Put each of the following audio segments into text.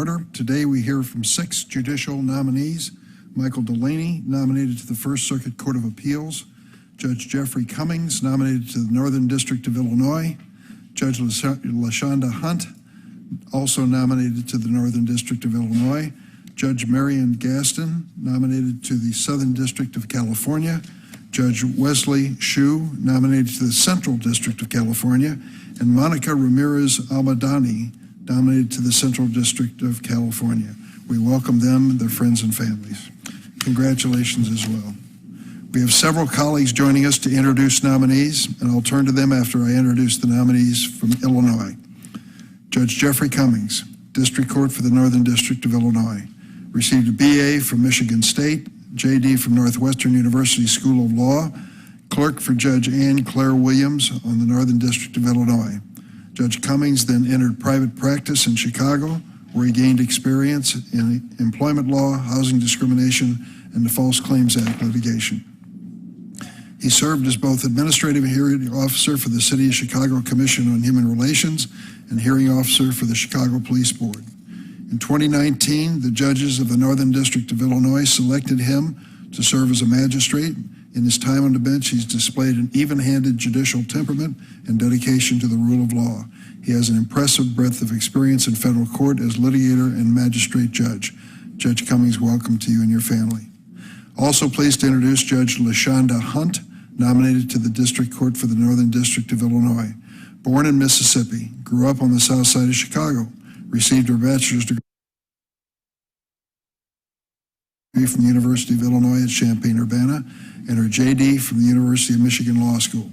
order. Today we hear from 6 judicial nominees. Michael Delaney, nominated to the First Circuit Court of Appeals. Judge Jeffrey Cummings, nominated to the Northern District of Illinois. Judge LaShonda Hunt, also nominated to the Northern District of Illinois. Judge Marian Gaston, nominated to the Southern District of California. Judge Wesley Shu, nominated to the Central District of California. And Mónica Ramírez Almadani, nominated to the Central District of California. We welcome them, their friends and families. Congratulations as well. We have several colleagues joining us to introduce nominees, and I'll turn to them after I introduce the nominees from Illinois. Judge Jeffrey Cummings, District Court for the Northern District of Illinois, received a BA from Michigan State, JD from Northwestern University School of Law, clerk for Judge Ann Claire Williams on the Northern District of Illinois. Judge Cummings then entered private practice in Chicago, where he gained experience in employment law, housing discrimination, and the False Claims Act litigation. He served as both administrative hearing officer for the City of Chicago Commission on Human Relations and hearing officer for the Chicago Police Board. In 2019, the judges of the Northern District of Illinois selected him to serve as a magistrate. In his time on the bench, he's displayed an even-handed judicial temperament and dedication to the rule of law. He has an impressive breadth of experience in federal court as litigator and magistrate judge. Judge Cummings, welcome to you and your family. Also pleased to introduce Judge LaShonda Hunt, nominated to the District Court for the Northern District of Illinois. Born in Mississippi, grew up on the south side of Chicago, received her bachelor's degree from the University of Illinois at Champaign-Urbana and her JD from the University of Michigan Law School.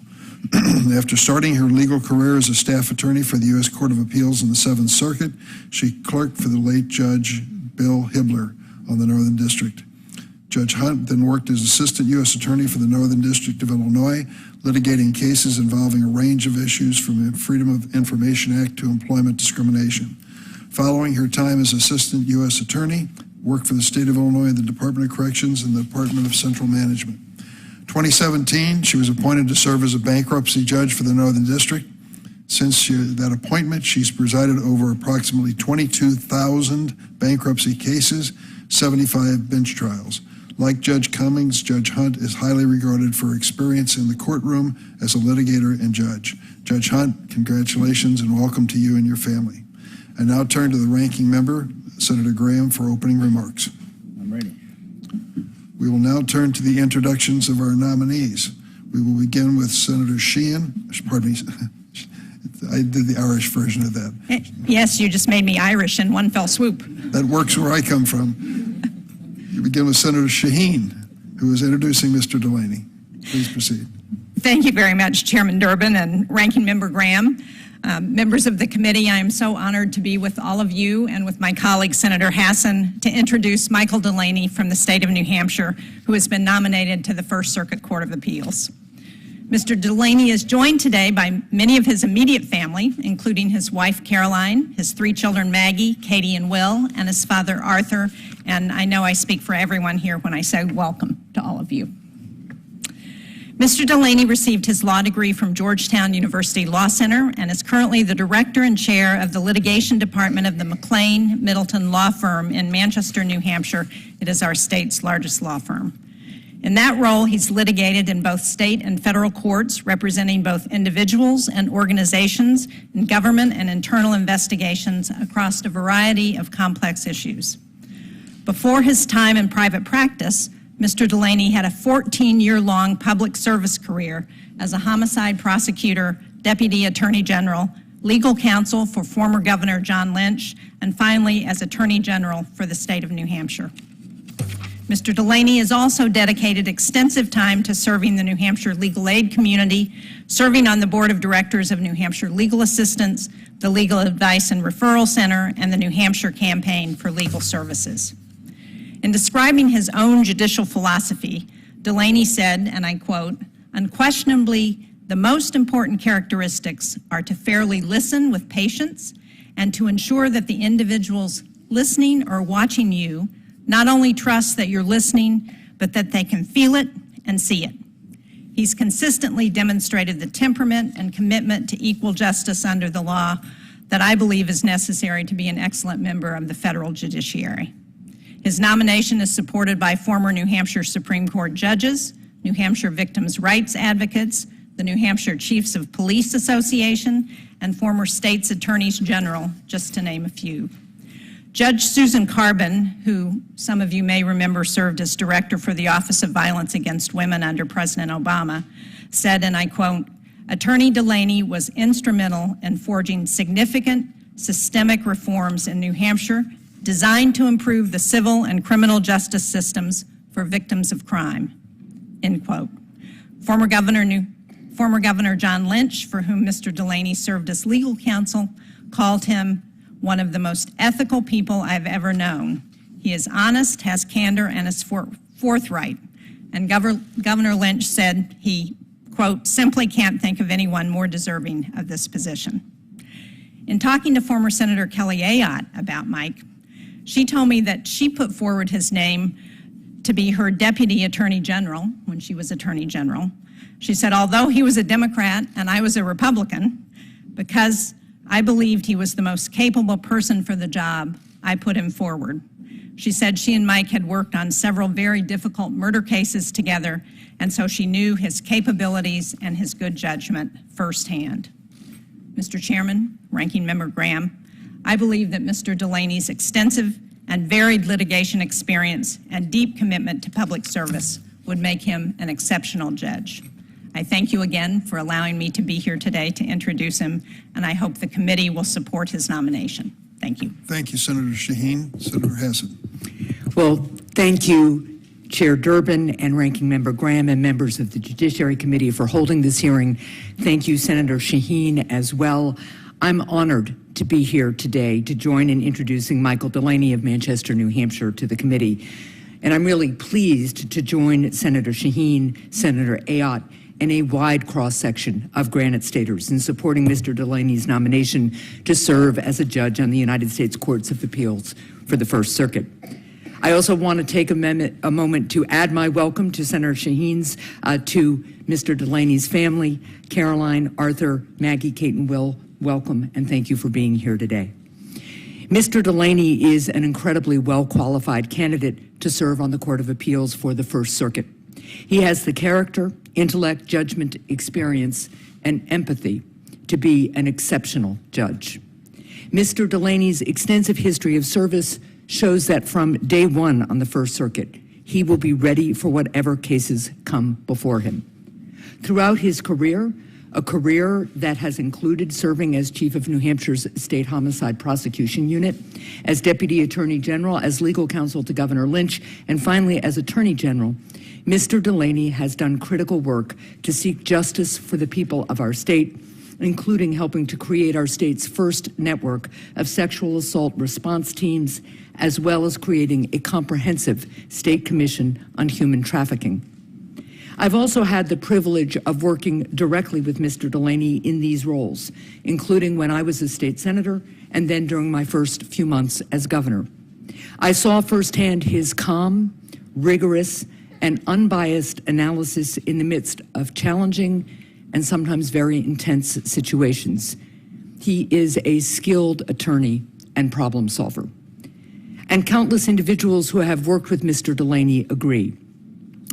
After starting her legal career as a staff attorney for the U.S. Court of Appeals in the Seventh Circuit, she clerked for the late Judge Bill Hibbler on the Northern District. Judge Hunt then worked as Assistant U.S. Attorney for the Northern District of Illinois, litigating cases involving a range of issues from the Freedom of Information Act to employment discrimination. Following her time as Assistant U.S. Attorney, worked for the State of Illinois in the Department of Corrections and the Department of Central Management. 2017, she was appointed to serve as a bankruptcy judge for the Northern District. Since that appointment, she's presided over approximately 22,000 bankruptcy cases, 75 bench trials. Like Judge Cummings, Judge Hunt is highly regarded for experience in the courtroom as a litigator and judge. Judge Hunt, congratulations and welcome to you and your family. I now turn to the ranking member, Senator Graham, for opening remarks. I'm ready. We will now turn to the introductions of our nominees. We will begin with Senator Sheehan. Pardon me. I did the Irish version of that. Yes, you just made me Irish in one fell swoop. That works where I come from. You begin with Senator Shaheen, who is introducing Mr. Delaney. Please proceed. Thank you very much, Chairman Durbin and Ranking Member Graham. Members of the committee, I am so honored to be with all of you and with my colleague, Senator Hassan, to introduce Michael Delaney from the state of New Hampshire, who has been nominated to the First Circuit Court of Appeals. Mr. Delaney is joined today by many of his immediate family, including his wife, Caroline, his 3 children, Maggie, Katie, and Will, and his father, Arthur. And I know I speak for everyone here when I say welcome to all of you. Mr. Delaney received his law degree from Georgetown University Law Center and is currently the director and chair of the litigation department of the McLean Middleton Law Firm in Manchester, New Hampshire. It is our state's largest law firm. In that role, he's litigated in both state and federal courts, representing both individuals and organizations in government and internal investigations across a variety of complex issues. Before his time in private practice, Mr. Delaney had a 14-year-long public service career as a homicide prosecutor, deputy attorney general, legal counsel for former Governor John Lynch, and finally as Attorney General for the state of New Hampshire. Mr. Delaney has also dedicated extensive time to serving the New Hampshire legal aid community, serving on the board of directors of New Hampshire Legal Assistance, the Legal Advice and Referral Center, and the New Hampshire Campaign for Legal Services. In describing his own judicial philosophy, Delaney said, and I quote, "Unquestionably, the most important characteristics are to fairly listen with patience and to ensure that the individuals listening or watching you not only trust that you're listening, but that they can feel it and see it." He's consistently demonstrated the temperament and commitment to equal justice under the law that I believe is necessary to be an excellent member of the federal judiciary. His nomination is supported by former New Hampshire Supreme Court judges, New Hampshire victims' rights advocates, the New Hampshire Chiefs of Police Association, and former state's attorneys general, just to name a few. Judge Susan Carbon, who some of you may remember served as director for the Office of Violence Against Women under President Obama, said, and I quote, "Attorney Delaney was instrumental in forging significant systemic reforms in New Hampshire designed to improve the civil and criminal justice systems for victims of crime," end quote. Former Governor John Lynch, for whom Mr. Delaney served as legal counsel, called him one of the most ethical people I've ever known. He is honest, has candor, and is forthright. And Governor Lynch said he, quote, "simply can't think of anyone more deserving of this position." In talking to former Senator Kelly Ayotte about Mike, she told me that she put forward his name to be her deputy attorney general when she was attorney general. She said, although he was a Democrat and I was a Republican, because I believed he was the most capable person for the job, I put him forward. She said she and Mike had worked on several very difficult murder cases together, and so she knew his capabilities and his good judgment firsthand. Mr. Chairman, Ranking Member Graham, I believe that Mr. Delaney's extensive and varied litigation experience and deep commitment to public service would make him an exceptional judge. I thank you again for allowing me to be here today to introduce him, and I hope the committee will support his nomination. Thank you. Thank you, Senator Shaheen. Senator Hassan. Well, thank you, Chair Durbin and Ranking Member Graham and members of the Judiciary Committee for holding this hearing. Thank you, Senator Shaheen, as well. I'm honored to be here today to join in introducing Michael Delaney of Manchester, New Hampshire, to the committee. And I'm really pleased to join Senator Shaheen, Senator Ayotte, and a wide cross-section of Granite Staters in supporting Mr. Delaney's nomination to serve as a judge on the United States Courts of Appeals for the First Circuit. I also want to take a moment to add my welcome to Senator Shaheen's, to Mr. Delaney's family, Caroline, Arthur, Maggie, Kate, and Will. Welcome, and thank you for being here today. Mr. Delaney is an incredibly well-qualified candidate to serve on the Court of Appeals for the First Circuit. He has the character, intellect, judgment, experience, and empathy to be an exceptional judge. Mr. Delaney's extensive history of service shows that from day one on the First Circuit, he will be ready for whatever cases come before him. Throughout his career, a career that has included serving as chief of New Hampshire's State Homicide Prosecution Unit, as Deputy Attorney General, as legal counsel to Governor Lynch, and finally as Attorney General, Mr. Delaney has done critical work to seek justice for the people of our state, including helping to create our state's first network of sexual assault response teams, as well as creating a comprehensive state commission on human trafficking. I've also had the privilege of working directly with Mr. Delaney in these roles, including when I was a state senator and then during my first few months as governor. I saw firsthand his calm, rigorous, and unbiased analysis in the midst of challenging and sometimes very intense situations. He is a skilled attorney and problem solver. And countless individuals who have worked with Mr. Delaney agree.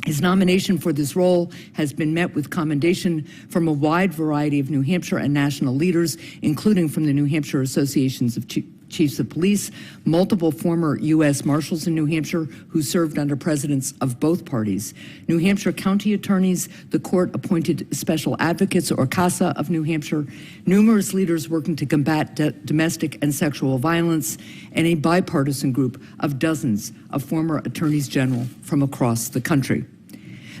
His nomination for this role has been met with commendation from a wide variety of New Hampshire and national leaders, including from the New Hampshire Associations of Chiefs of Police, multiple former U.S. Marshals in New Hampshire who served under presidents of both parties, New Hampshire county attorneys, the court-appointed special advocates, or CASA, of New Hampshire, numerous leaders working to combat domestic and sexual violence, and a bipartisan group of dozens of former attorneys general from across the country.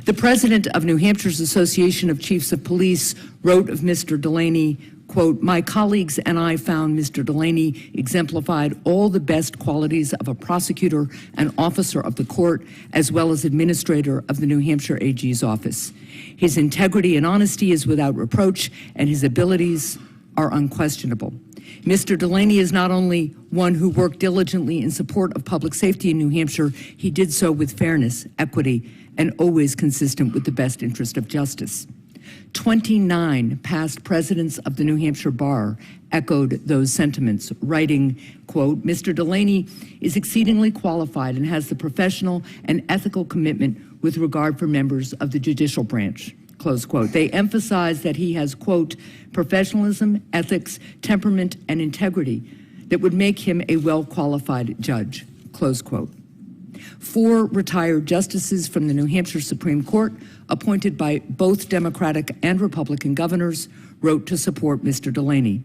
The president of New Hampshire's Association of Chiefs of Police wrote of Mr. Delaney, quote, "My colleagues and I found Mr. Delaney exemplified all the best qualities of a prosecutor and officer of the court, as well as administrator of the New Hampshire AG's office. His integrity and honesty is without reproach, and his abilities are unquestionable. Mr. Delaney is not only one who worked diligently in support of public safety in New Hampshire, he did so with fairness, equity, and always consistent with the best interest of justice. 29 past presidents of the New Hampshire Bar echoed those sentiments, writing, quote, "Mr. Delaney is exceedingly qualified and has the professional and ethical commitment with regard for members of the judicial branch," close quote. They emphasize that he has, quote, "professionalism, ethics, temperament, and integrity that would make him a well-qualified judge," close quote. 4 retired justices from the New Hampshire Supreme Court, appointed by both Democratic and Republican governors, wrote to support Mr. Delaney.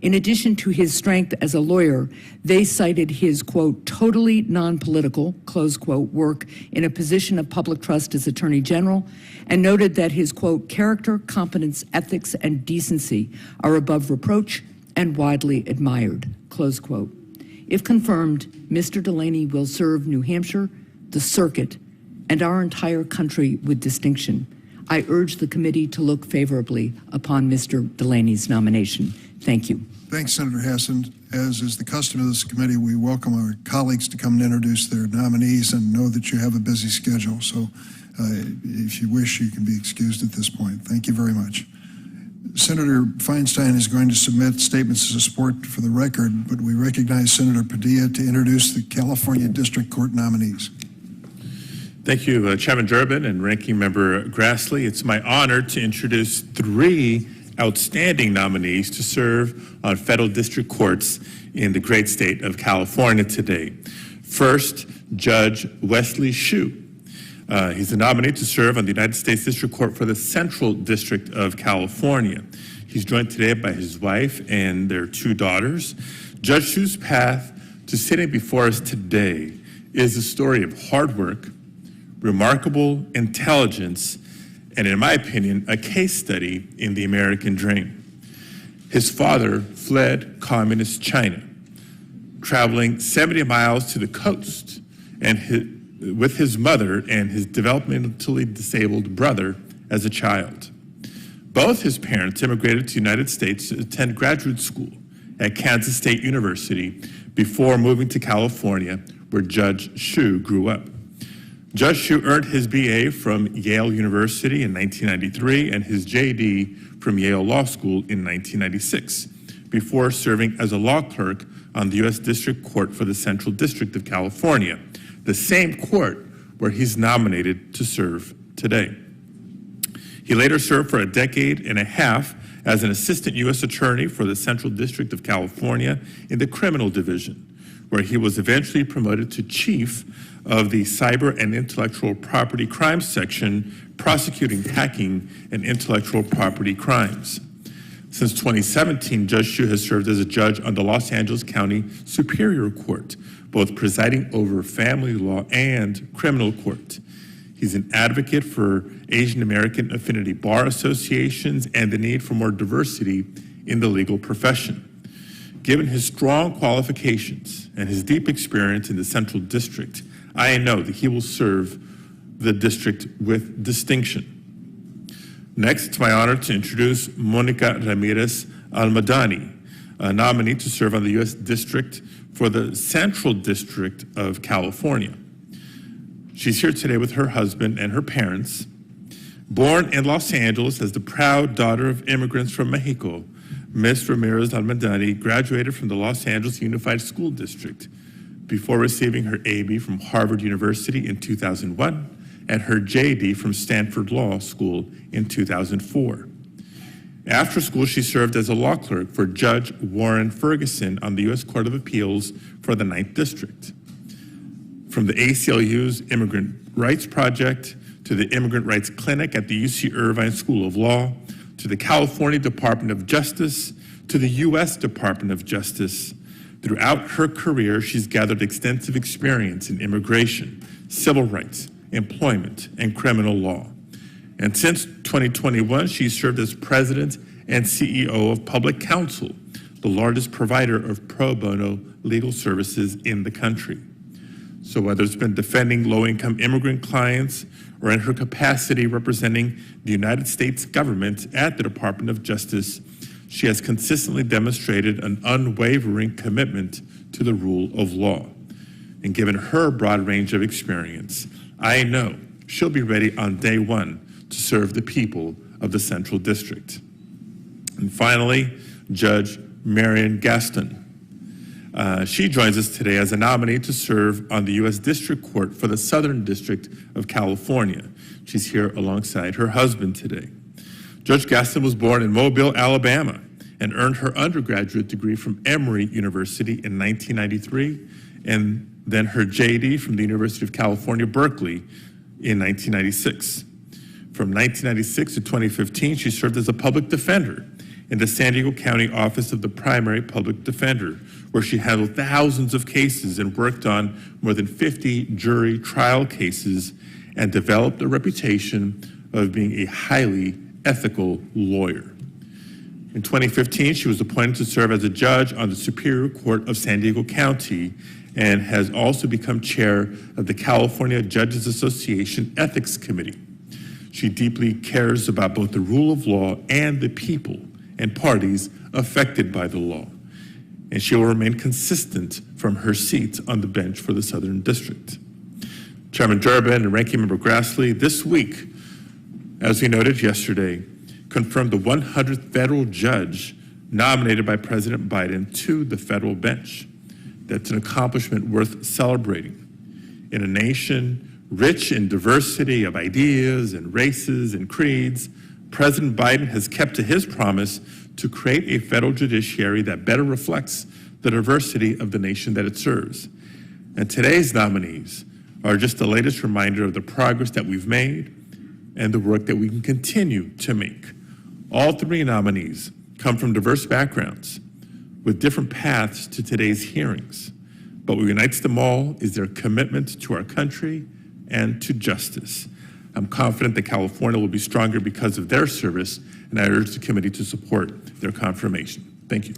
In addition to his strength as a lawyer, they cited his, quote, "totally non-political," close quote, work in a position of public trust as Attorney General, and noted that his, quote, "character, competence, ethics, and decency are above reproach and widely admired," close quote. If confirmed, Mr. Delaney will serve New Hampshire, the circuit, and our entire country with distinction. I urge the committee to look favorably upon Mr. Delaney's nomination. Thank you. Thanks, Senator Hassan. As is the custom of this committee, we welcome our colleagues to come and introduce their nominees and know that you have a busy schedule. So if you wish, you can be excused at this point. Thank you very much. Senator Feinstein is going to submit statements of support for the record, but we recognize Senator Padilla to introduce the California District Court nominees. Thank you, Chairman Durbin and Ranking Member Grassley. It's my honor to introduce 3 outstanding nominees to serve on federal district courts in the great state of California today. First, Judge Wesley Shue. He's a nominee to serve on the United States District Court for the Central District of California. He's joined today by his wife and their 2 daughters. Judge Shue's path to sitting before us today is a story of hard work, remarkable intelligence, and in my opinion, a case study in the American dream. His father fled communist China, traveling 70 miles to the coast with his mother and his developmentally disabled brother as a child. Both his parents immigrated to the United States to attend graduate school at Kansas State University before moving to California, where Judge Shue grew up. Judge Shue earned his BA from Yale University in 1993 and his JD from Yale Law School in 1996, before serving as a law clerk on the U.S. District Court for the Central District of California, the same court where he's nominated to serve today. He later served for a decade and a half as an assistant U.S. attorney for the Central District of California in the criminal division, where he was eventually promoted to chief of the Cyber and Intellectual Property Crimes section, prosecuting hacking and intellectual property crimes. Since 2017, Judge Shue has served as a judge on the Los Angeles County Superior Court, both presiding over family law and criminal court. He's an advocate for Asian American affinity bar associations and the need for more diversity in the legal profession. Given his strong qualifications and his deep experience in the Central District, I know that he will serve the district with distinction. Next, it's my honor to introduce Mónica Ramírez Almadani, a nominee to serve on the U.S. District for the Central District of California. She's here today with her husband and her parents. Born in Los Angeles as the proud daughter of immigrants from Mexico, Ms. Ramírez Almadani graduated from the Los Angeles Unified School District before receiving her AB from Harvard University in 2001 and her JD from Stanford Law School in 2004. After school, she served as a law clerk for Judge Warren Ferguson on the U.S. Court of Appeals for the 9th District. From the ACLU's Immigrant Rights Project to the Immigrant Rights Clinic at the UC Irvine School of Law, to the California Department of Justice, to the U.S. Department of Justice, throughout her career, she's gathered extensive experience in immigration, civil rights, employment, and criminal law. And since 2021, she's served as president and CEO of Public Counsel, the largest provider of pro bono legal services in the country. So whether it's been defending low-income immigrant clients or in her capacity representing the United States government at the Department of Justice, she has consistently demonstrated an unwavering commitment to the rule of law. And given her broad range of experience, I know she'll be ready on day one to serve the people of the Central District. And finally, Judge Marian Gaston. She joins us today as a nominee to serve on the U.S. District Court for the Southern District of California. She's here alongside her husband today. Judge Gaston was born in Mobile, Alabama, and earned her undergraduate degree from Emory University in 1993, and then her JD from the University of California, Berkeley in 1996. From 1996 to 2015, she served as a public defender in the San Diego County Office of the Primary Public Defender, where she handled thousands of cases and worked on more than 50 jury trial cases and developed a reputation of being a highly ethical lawyer. In 2015, she was appointed to serve as a judge on the Superior Court of San Diego County and has also become chair of the California Judges Association Ethics Committee. She deeply cares about both the rule of law and the people and parties affected by the law, and she will remain consistent from her seat on the bench for the Southern District. Chairman Durbin and Ranking Member Grassley, this week, as we noted yesterday, confirmed the 100th federal judge nominated by President Biden to the federal bench. That's an accomplishment worth celebrating. In a nation rich in diversity of ideas and races and creeds, President Biden has kept to his promise to create a federal judiciary that better reflects the diversity of the nation that it serves. And today's nominees are just the latest reminder of the progress that we've made and the work that we can continue to make. All three nominees come from diverse backgrounds with different paths to today's hearings. But what unites them all is their commitment to our country and to justice. I'm confident that California will be stronger because of their service, and I urge the committee to support their confirmation. Thank you.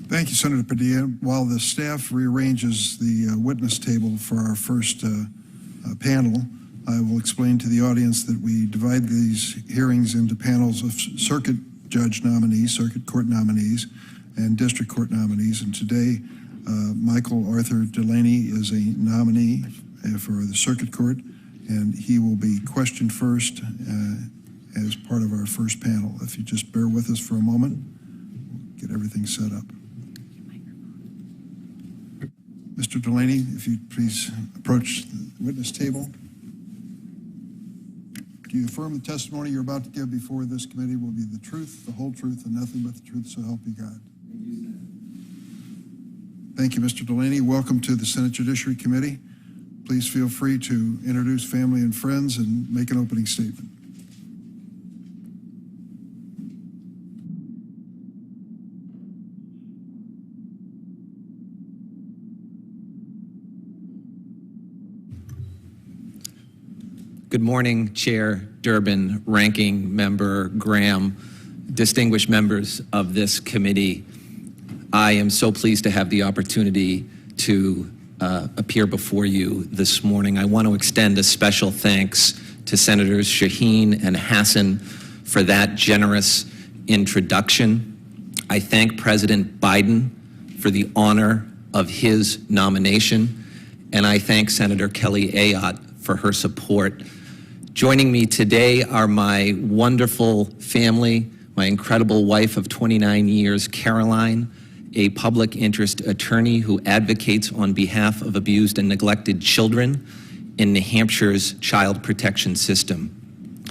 Thank you, Senator Padilla. While the staff rearranges the witness table for our first panel, I will explain to the audience that we divide these hearings into panels of circuit judge nominees, circuit court nominees, and district court nominees. And today, Michael Arthur Delaney is a nominee for the circuit court, and he will be questioned first as part of our first panel. If you just bear with us for a moment, we'll get everything set up. Mr. Delaney, if you'd please approach the witness table. Do you affirm the testimony you're about to give before this committee will be the truth, the whole truth, and nothing but the truth, so help you God? Thank you, Mr. Delaney. Welcome to the Senate Judiciary Committee. Please feel free to introduce family and friends and make an opening statement. Good morning, Chair Durbin, Ranking Member Graham, distinguished members of this committee. I am so pleased to have the opportunity to appear before you this morning. I want to extend a special thanks to Senators Shaheen and Hassan for that generous introduction. I thank President Biden for the honor of his nomination, and I thank Senator Kelly Ayotte for her support. Joining me today are my wonderful family, my incredible wife of 29 years, Caroline, a public interest attorney who advocates on behalf of abused and neglected children in New Hampshire's child protection system.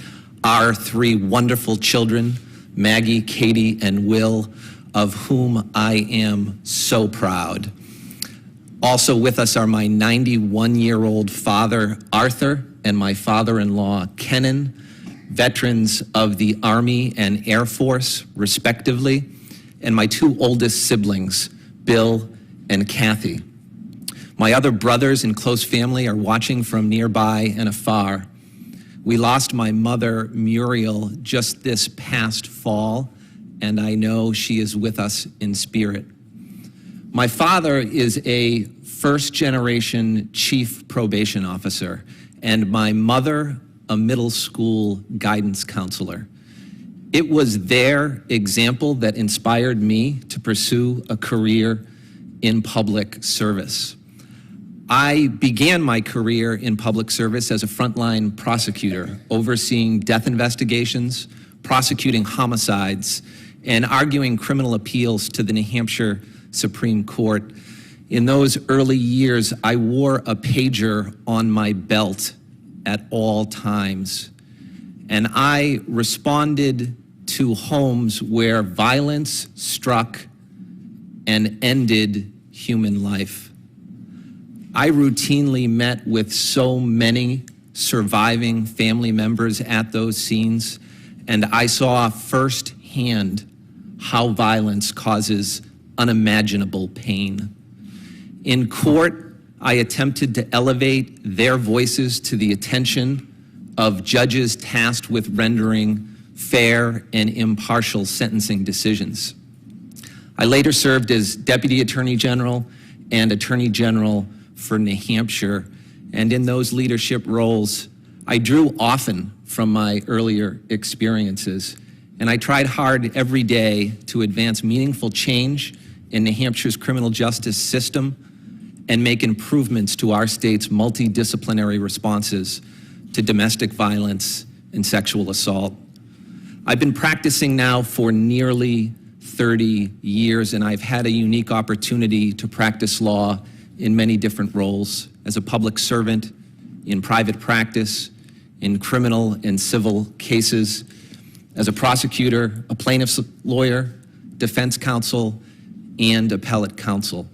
Our three wonderful children, Maggie, Katie, and Will, of whom I am so proud. Also with us are my 91-year-old father, Arthur, and my father-in-law, Kenan, veterans of the Army and Air Force, respectively, and my two oldest siblings, Bill and Kathy. My other brothers and close family are watching from nearby and afar. We lost my mother, Muriel, just this past fall, and I know she is with us in spirit. My father is a first-generation chief probation officer, and my mother, a middle school guidance counselor. It was their example that inspired me to pursue a career in public service. I began my career in public service as a frontline prosecutor, overseeing death investigations, prosecuting homicides, and arguing criminal appeals to the New Hampshire Supreme Court. In those early years, I wore a pager on my belt at all times, and I responded to homes where violence struck and ended human life. I routinely met with so many surviving family members at those scenes, and I saw firsthand how violence causes unimaginable pain. In court, I attempted to elevate their voices to the attention of judges tasked with rendering fair and impartial sentencing decisions. I later served as Deputy Attorney General and Attorney General for New Hampshire, and in those leadership roles, I drew often from my earlier experiences, and I tried hard every day to advance meaningful change in New Hampshire's criminal justice system and make improvements to our state's multidisciplinary responses to domestic violence and sexual assault. I've been practicing now for nearly 30 years, and I've had a unique opportunity to practice law in many different roles: as a public servant, in private practice, in criminal and civil cases, as a prosecutor, a plaintiff's lawyer, defense counsel, and appellate counsel.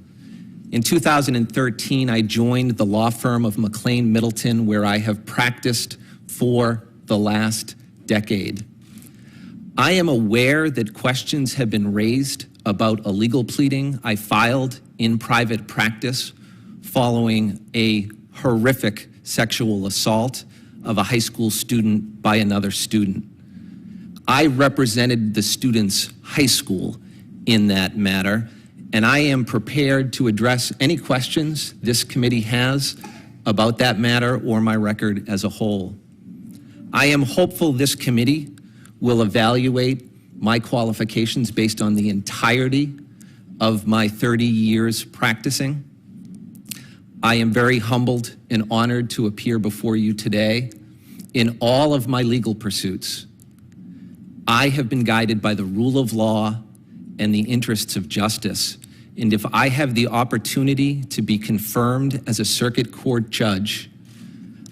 In 2013, I joined the law firm of McLean Middleton, where I have practiced for the last decade. I am aware that questions have been raised about a legal pleading I filed in private practice following a horrific sexual assault of a high school student by another student. I represented the student's high school in that matter, and I am prepared to address any questions this committee has about that matter or my record as a whole. I am hopeful this committee will evaluate my qualifications based on the entirety of my 30 years practicing. I am very humbled and honored to appear before you today. In all of my legal pursuits, I have been guided by the rule of law and the interests of justice. And if I have the opportunity to be confirmed as a circuit court judge,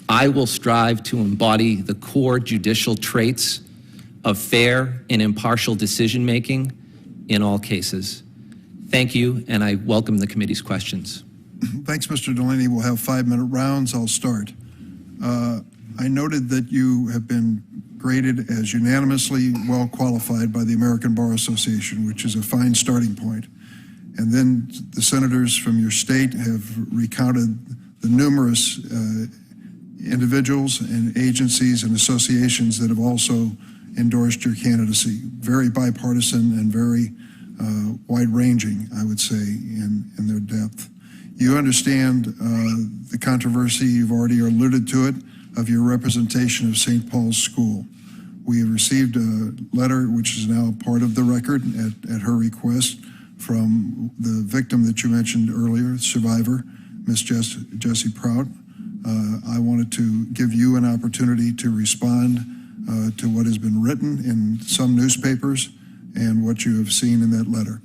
I will strive to embody the core judicial traits of fair and impartial decision-making in all cases. Thank you, and I welcome the committee's questions. Thanks, Mr. Delaney. We'll have 5-minute rounds. I'll start. I noted that you have been graded as unanimously well qualified by the American Bar Association, which is a fine starting point. And then the senators from your state have recounted the numerous individuals and agencies and associations that have also endorsed your candidacy. Very bipartisan and very wide-ranging, I would say, in their depth. You understand the controversy, you've already alluded to it, of your representation of St. Paul's School. We have received a letter, which is now part of the record at her request, from the victim that you mentioned earlier, survivor, Miss Jessie Prout. I wanted to give you an opportunity to respond to what has been written in some newspapers and what you have seen in that letter.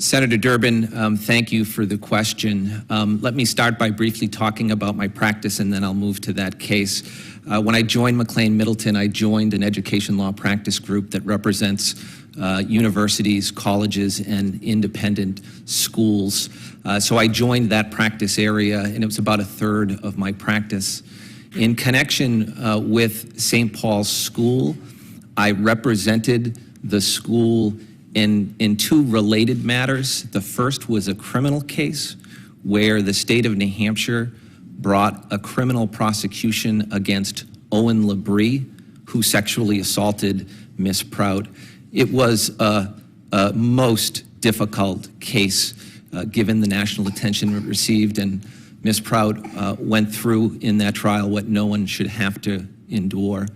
Senator Durbin, thank you for the question. Let me start by briefly talking about my practice, and then I'll move to that case. When I joined McLean Middleton, I joined an education law practice group that represents universities, colleges, and independent schools. So I joined that practice area, and it was about a third of my practice. In connection with St. Paul's School, I represented the school in two related matters. The first was a criminal case where the state of New Hampshire brought a criminal prosecution against Owen Labrie, who sexually assaulted Miss Prout. It was a most difficult case given the national attention it received, and Miss Prout went through in that trial what no one should have to endure.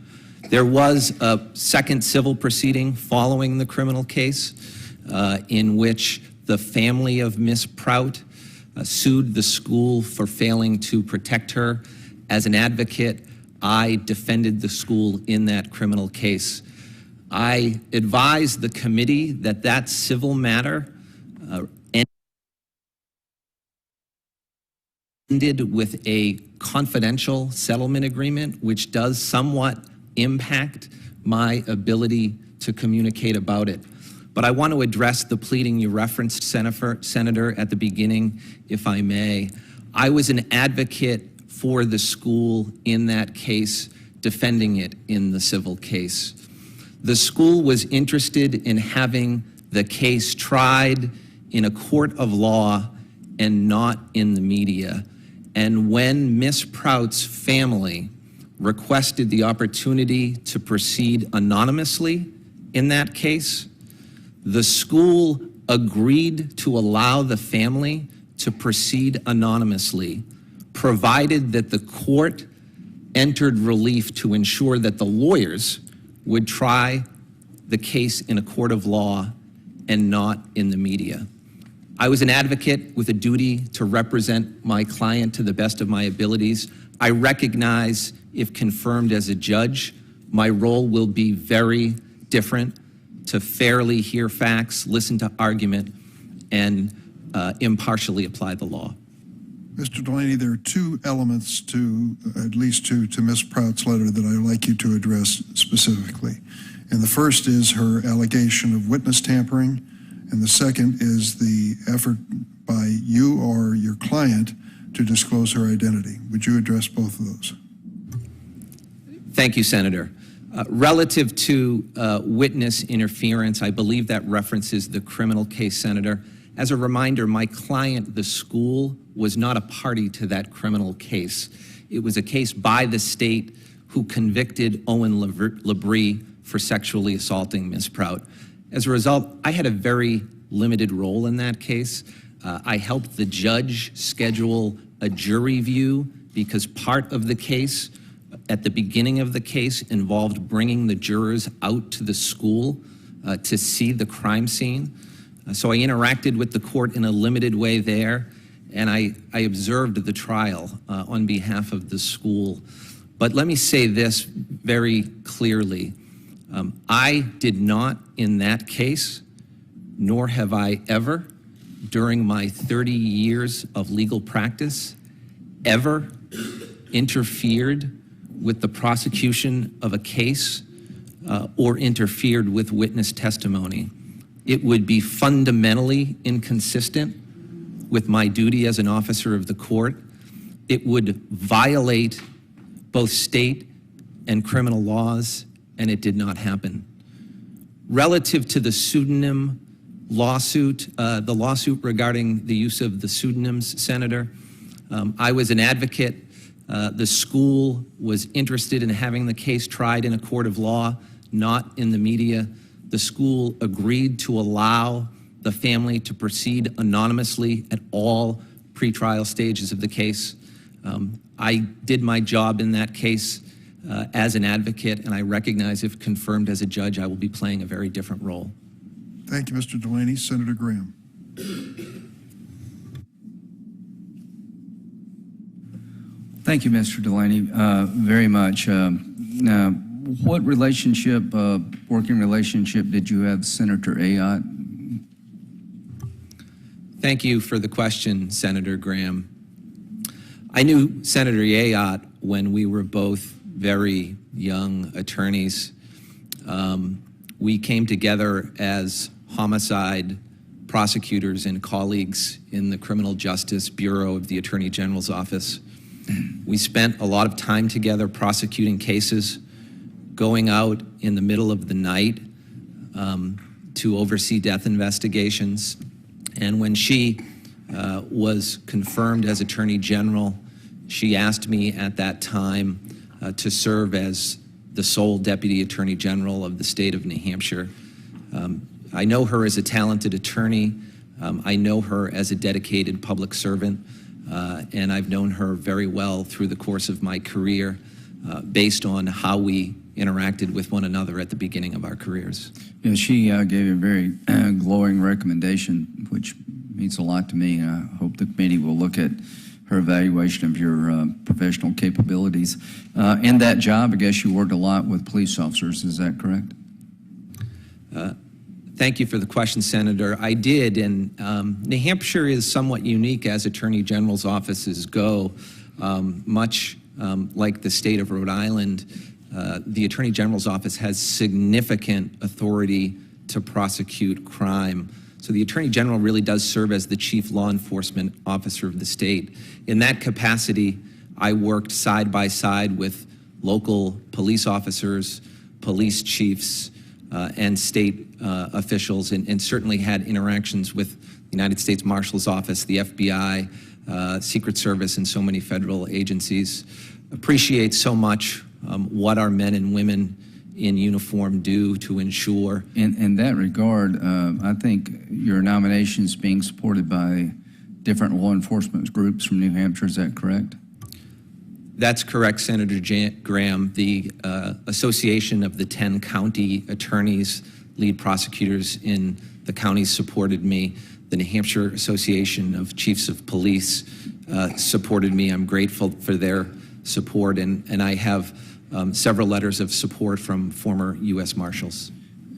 There was a second civil proceeding following the criminal case in which the family of Miss Prout sued the school for failing to protect her. As an advocate, I defended the school in that criminal case. I advised the committee that that civil matter ended with a confidential settlement agreement, which does somewhat impact my ability to communicate about it. But I want to address the pleading you referenced, Senator, at the beginning, if I may. I was an advocate for the school in that case, defending it in the civil case. The school was interested in having the case tried in a court of law and not in the media. And when Miss Prout's family requested the opportunity to proceed anonymously in that case, the school agreed to allow the family to proceed anonymously, provided that the court entered relief to ensure that the lawyers would try the case in a court of law and not in the media. I was an advocate with a duty to represent my client to the best of my abilities. I recognize, if confirmed as a judge, my role will be very different, to fairly hear facts, listen to argument, and impartially apply the law. Mr. Delaney, there are two elements to, at least two, to Ms. Prout's letter that I'd like you to address specifically. And the first is her allegation of witness tampering, and the second is the effort by you or your client to disclose her identity. Would you address both of those? Thank you, Senator. Relative to witness interference, I believe that references the criminal case, Senator. As a reminder, my client, the school, was not a party to that criminal case. It was a case by the state who convicted Owen Labrie for sexually assaulting Ms. Prout. As a result, I had a very limited role in that case. I helped the judge schedule a jury view because part of the case, at the beginning of the case, involved bringing the jurors out to the school to see the crime scene. So I interacted with the court in a limited way there, and I observed the trial on behalf of the school. But let me say this very clearly. I did not, in that case, nor have I ever, during my 30 years of legal practice, ever interfered with the prosecution of a case or interfered with witness testimony. It would be fundamentally inconsistent with my duty as an officer of the court. It would violate both state and criminal laws, and it did not happen. Relative to the pseudonym lawsuit, the lawsuit regarding the use of the pseudonyms, Senator, I was an advocate. The school was interested in having the case tried in a court of law, not in the media. The school agreed to allow the family to proceed anonymously at all pretrial stages of the case. I did my job in that case as an advocate, and I recognize, if confirmed as a judge, I will be playing a very different role. Thank you, Mr. Delaney. Senator Graham. Thank you, Mr. Delaney, very much. Now, what relationship, working relationship, did you have with Senator Ayotte? Thank you for the question, Senator Graham. I knew Senator Ayotte when we were both very young attorneys. We came together as homicide prosecutors and colleagues in the Criminal Justice Bureau of the Attorney General's office. We spent a lot of time together prosecuting cases, going out in the middle of the night to oversee death investigations. And when she was confirmed as Attorney General, she asked me at that time to serve as the sole Deputy Attorney General of the state of New Hampshire. I know her as a talented attorney. I know her as a dedicated public servant. And I've known her very well through the course of my career based on how we interacted with one another at the beginning of our careers. Yeah, she gave a very glowing recommendation, which means a lot to me. I hope the committee will look at her evaluation of your professional capabilities. In that job, I guess you worked a lot with police officers. Is that correct? Thank you for the question, Senator. I did, and New Hampshire is somewhat unique as Attorney General's offices go. Much like the state of Rhode Island, the Attorney General's office has significant authority to prosecute crime. So the Attorney General really does serve as the chief law enforcement officer of the state. In that capacity, I worked side by side with local police officers, police chiefs, and state officials, and certainly had interactions with the United States Marshal's Office, the FBI, Secret Service, and so many federal agencies. Appreciate so much what our men and women in uniform do to ensure. In that regard, I think your nomination is being supported by different law enforcement groups from New Hampshire. Is that correct? That's correct, Senator Graham. The Association of the 10 county attorneys, lead prosecutors in the counties supported me. The New Hampshire Association of Chiefs of Police supported me. I'm grateful for their support, and I have several letters of support from former U.S. Marshals.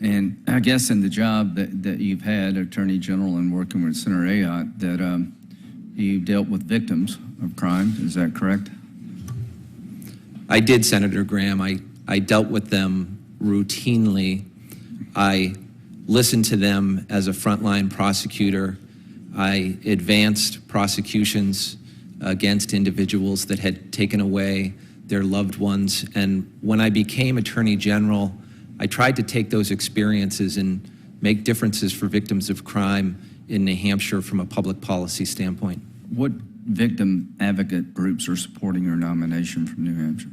And I guess in the job that you've had, Attorney General, and working with Senator Ayotte, that you've dealt with victims of crime. Is that correct? I did, Senator Graham. I dealt with them routinely. I listened to them as a frontline prosecutor. I advanced prosecutions against individuals that had taken away their loved ones. And when I became Attorney General, I tried to take those experiences and make differences for victims of crime in New Hampshire from a public policy standpoint. What victim advocate groups are supporting your nomination from New Hampshire?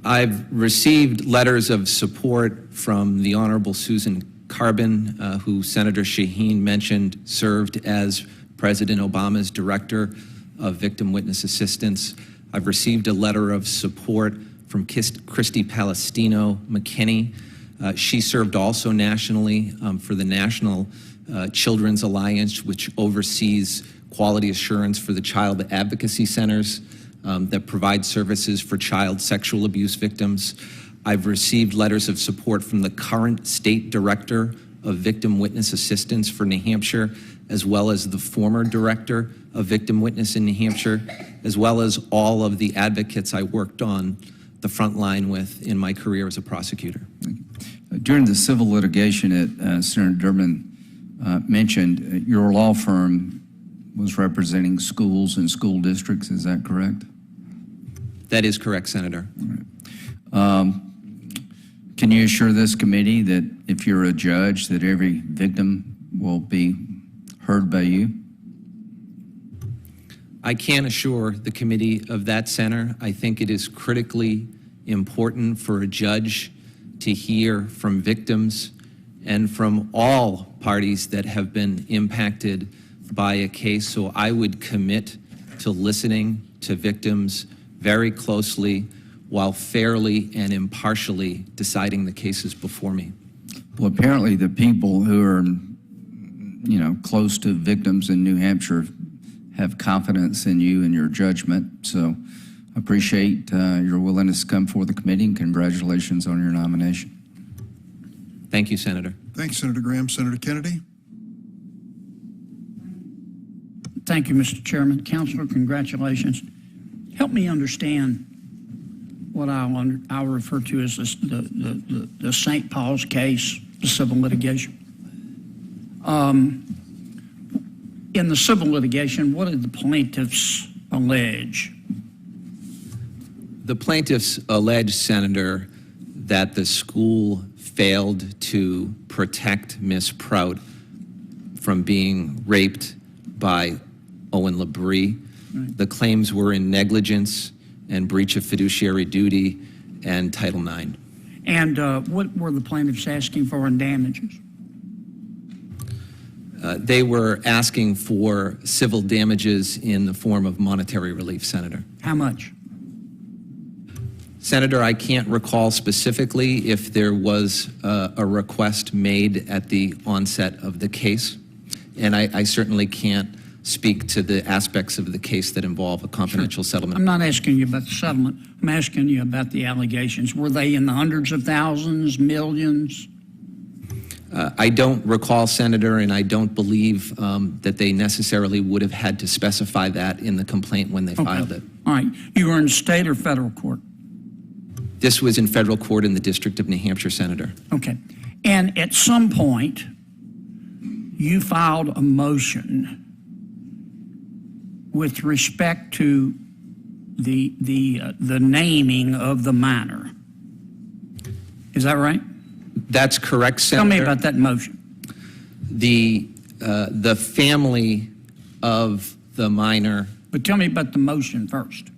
I've received letters of support from the Honorable Susan Carbon, who Senator Shaheen mentioned served as President Obama's Director of Victim Witness Assistance. I've received a letter of support from Christy Palestino McKinney. She served also nationally for the National Children's Alliance, which oversees quality assurance for the child advocacy centers that provide services for child sexual abuse victims. I've received letters of support from the current State Director of Victim Witness Assistance for New Hampshire, as well as the former Director of Victim Witness in New Hampshire, as well as all of the advocates I worked on the front line with in my career as a prosecutor. During the civil litigation that Senator Durbin mentioned, your law firm was representing schools and school districts. Is that correct? That is correct, Senator. Can you assure this committee that if you're a judge, that every victim will be heard by you? I can assure the committee of that, Senator. I think it is critically important for a judge to hear from victims and from all parties that have been impacted by a case. So I would commit to listening to victims very closely while fairly and impartially deciding the cases before me. Well, apparently the people who are, close to victims in New Hampshire have confidence in you and your judgment. So I appreciate your willingness to come before the committee, and congratulations on your nomination. Thank you, Senator. Thanks, Senator Graham. Senator Kennedy? Thank you, Mr. Chairman. Counselor, congratulations. Help me understand what I'll refer to as the St. Paul's case, the civil litigation. In the civil litigation, what did the plaintiffs allege? The plaintiffs allege, Senator, that the school failed to protect Miss Prout from being raped by Owen Labrie. Right. The claims were in negligence and breach of fiduciary duty and Title IX. And what were the plaintiffs asking for in damages? They were asking for civil damages in the form of monetary relief, Senator. How much? Senator, I can't recall specifically if there was a request made at the onset of the case, and I certainly can't speak to the aspects of the case that involve a confidential settlement. I'm not asking you about the settlement. I'm asking you about the allegations. Were they in the hundreds of thousands, millions? I don't recall, Senator, and I don't believe that they necessarily would have had to specify that in the complaint when they filed it. All right. You were in state or federal court? This was in federal court in the District of New Hampshire, Senator. Okay. And at some point, you filed a motion with respect to the naming of the minor. Is that right? That's correct, Senator. Tell me about that motion. The family of the minor. But tell me about the motion first.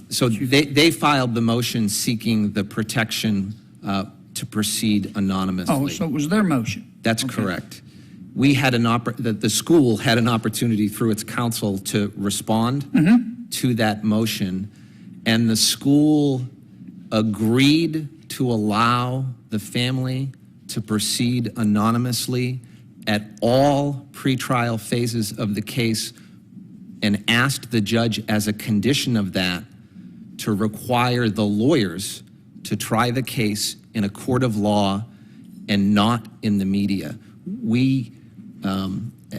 So they filed the motion seeking the protection to proceed anonymously. Oh, so it was their motion. That's correct. We had the school had an opportunity through its counsel to respond to that motion, and the school agreed to allow the family to proceed anonymously at all pretrial phases of the case, and asked the judge as a condition of that to require the lawyers to try the case in a court of law and not in the media. We,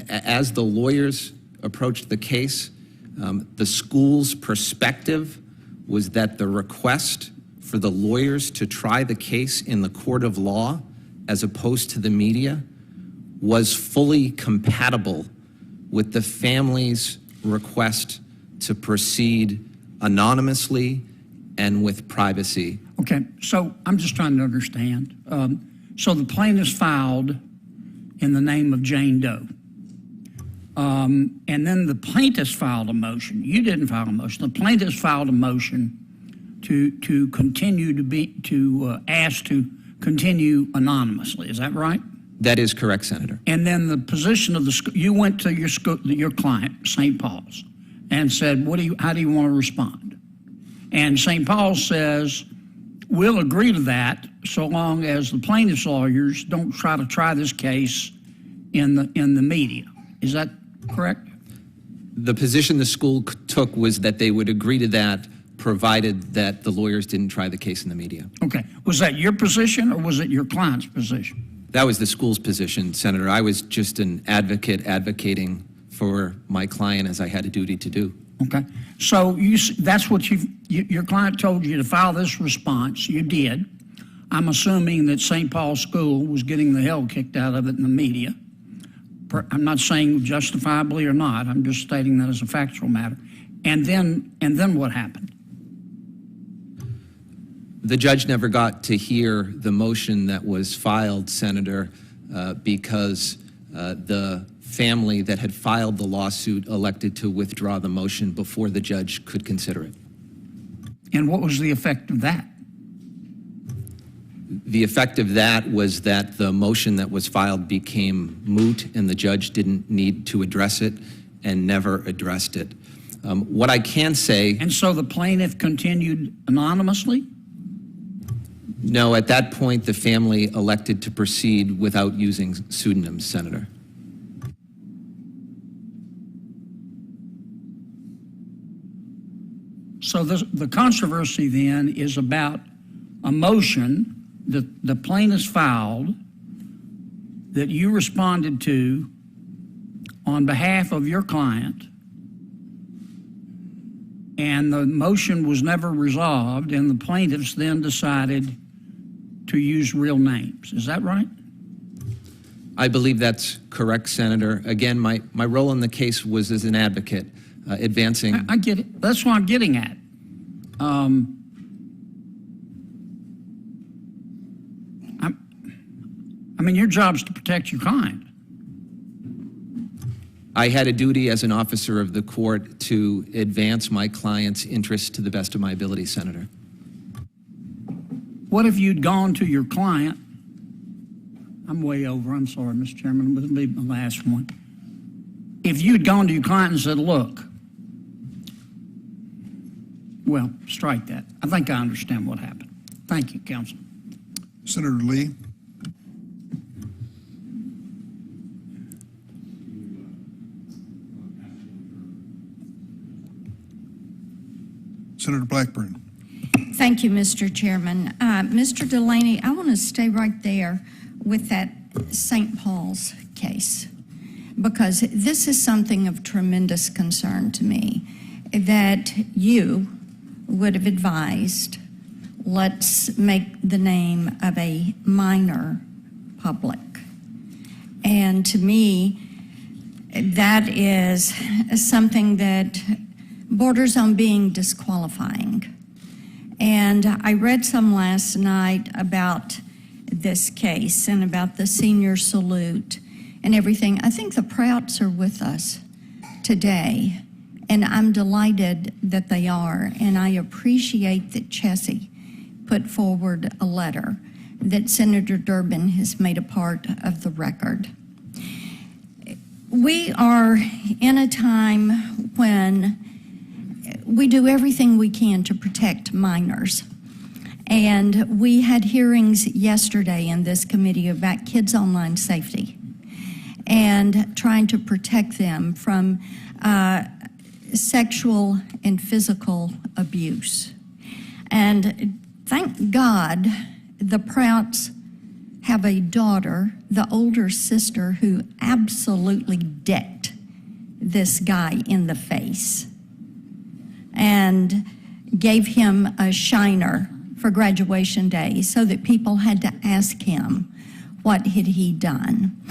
as the lawyers approached the case, the school's perspective was that the request for the lawyers to try the case in the court of law as opposed to the media was fully compatible with the family's request to proceed anonymously and with privacy. Okay, so I'm just trying to understand. So the plaintiffs filed in the name of Jane Doe. And then the plaintiffs filed a motion. You didn't file a motion. The plaintiffs filed a motion to continue to ask to continue anonymously. Is that right? That is correct, Senator. And then the position of the school, you went to your client, St. Paul's, and said, how do you want to respond? And St. Paul says, we'll agree to that so long as the plaintiff's lawyers don't try this case in the media. Is that correct? The position the school took was that they would agree to that provided that the lawyers didn't try the case in the media. Okay. Was that your position or was it your client's position? That was the school's position, Senator. I was just an advocate advocating for my client as I had a duty to do. Okay. So that's what your client told you to file this response. You did. I'm assuming that St. Paul's School was getting the hell kicked out of it in the media. I'm not saying justifiably or not. I'm just stating that as a factual matter. And then what happened? The judge never got to hear the motion that was filed, Senator, because the family that had filed the lawsuit elected to withdraw the motion before the judge could consider it. And what was the effect of that? The effect of that was that the motion that was filed became moot and the judge didn't need to address it and never addressed it. What I can say... And so the plaintiff continued anonymously? No, at that point, the family elected to proceed without using pseudonyms, Senator. So the controversy then is about a motion that the plaintiffs filed that you responded to on behalf of your client, and the motion was never resolved, and the plaintiffs then decided to use real names. Is that right? I believe that's correct, Senator. Again, my role in the case was as an advocate, advancing... I get it. That's what I'm getting at. I mean, your job's to protect your client. I had a duty as an officer of the court to advance my client's interests to the best of my ability, Senator. What if you'd gone to your client? I'm way over. I'm sorry, Mr. Chairman, but it'll be my last one. If you'd gone to your client and said, look, well, strike that. I think I understand what happened. Thank you, Counsel. Senator Lee. Senator Blackburn. Thank you, Mr. Chairman. Mr. Delaney, I want to stay right there with that St. Paul's case, because this is something of tremendous concern to me, that you would have advised, let's make the name of a minor public. And to me, that is something that borders on being disqualifying. And I read some last night about this case and about the senior salute and everything. I think the Prouts are with us today, and I'm delighted that they are. And I appreciate that Chessie put forward a letter that Senator Durbin has made a part of the record. We are in a time when we do everything we can to protect minors. And we had hearings yesterday in this committee about kids' online safety and trying to protect them from sexual and physical abuse. And thank God the Prouts have a daughter, the older sister, who absolutely decked this guy in the face and gave him a shiner for graduation day so that people had to ask him, what had he done?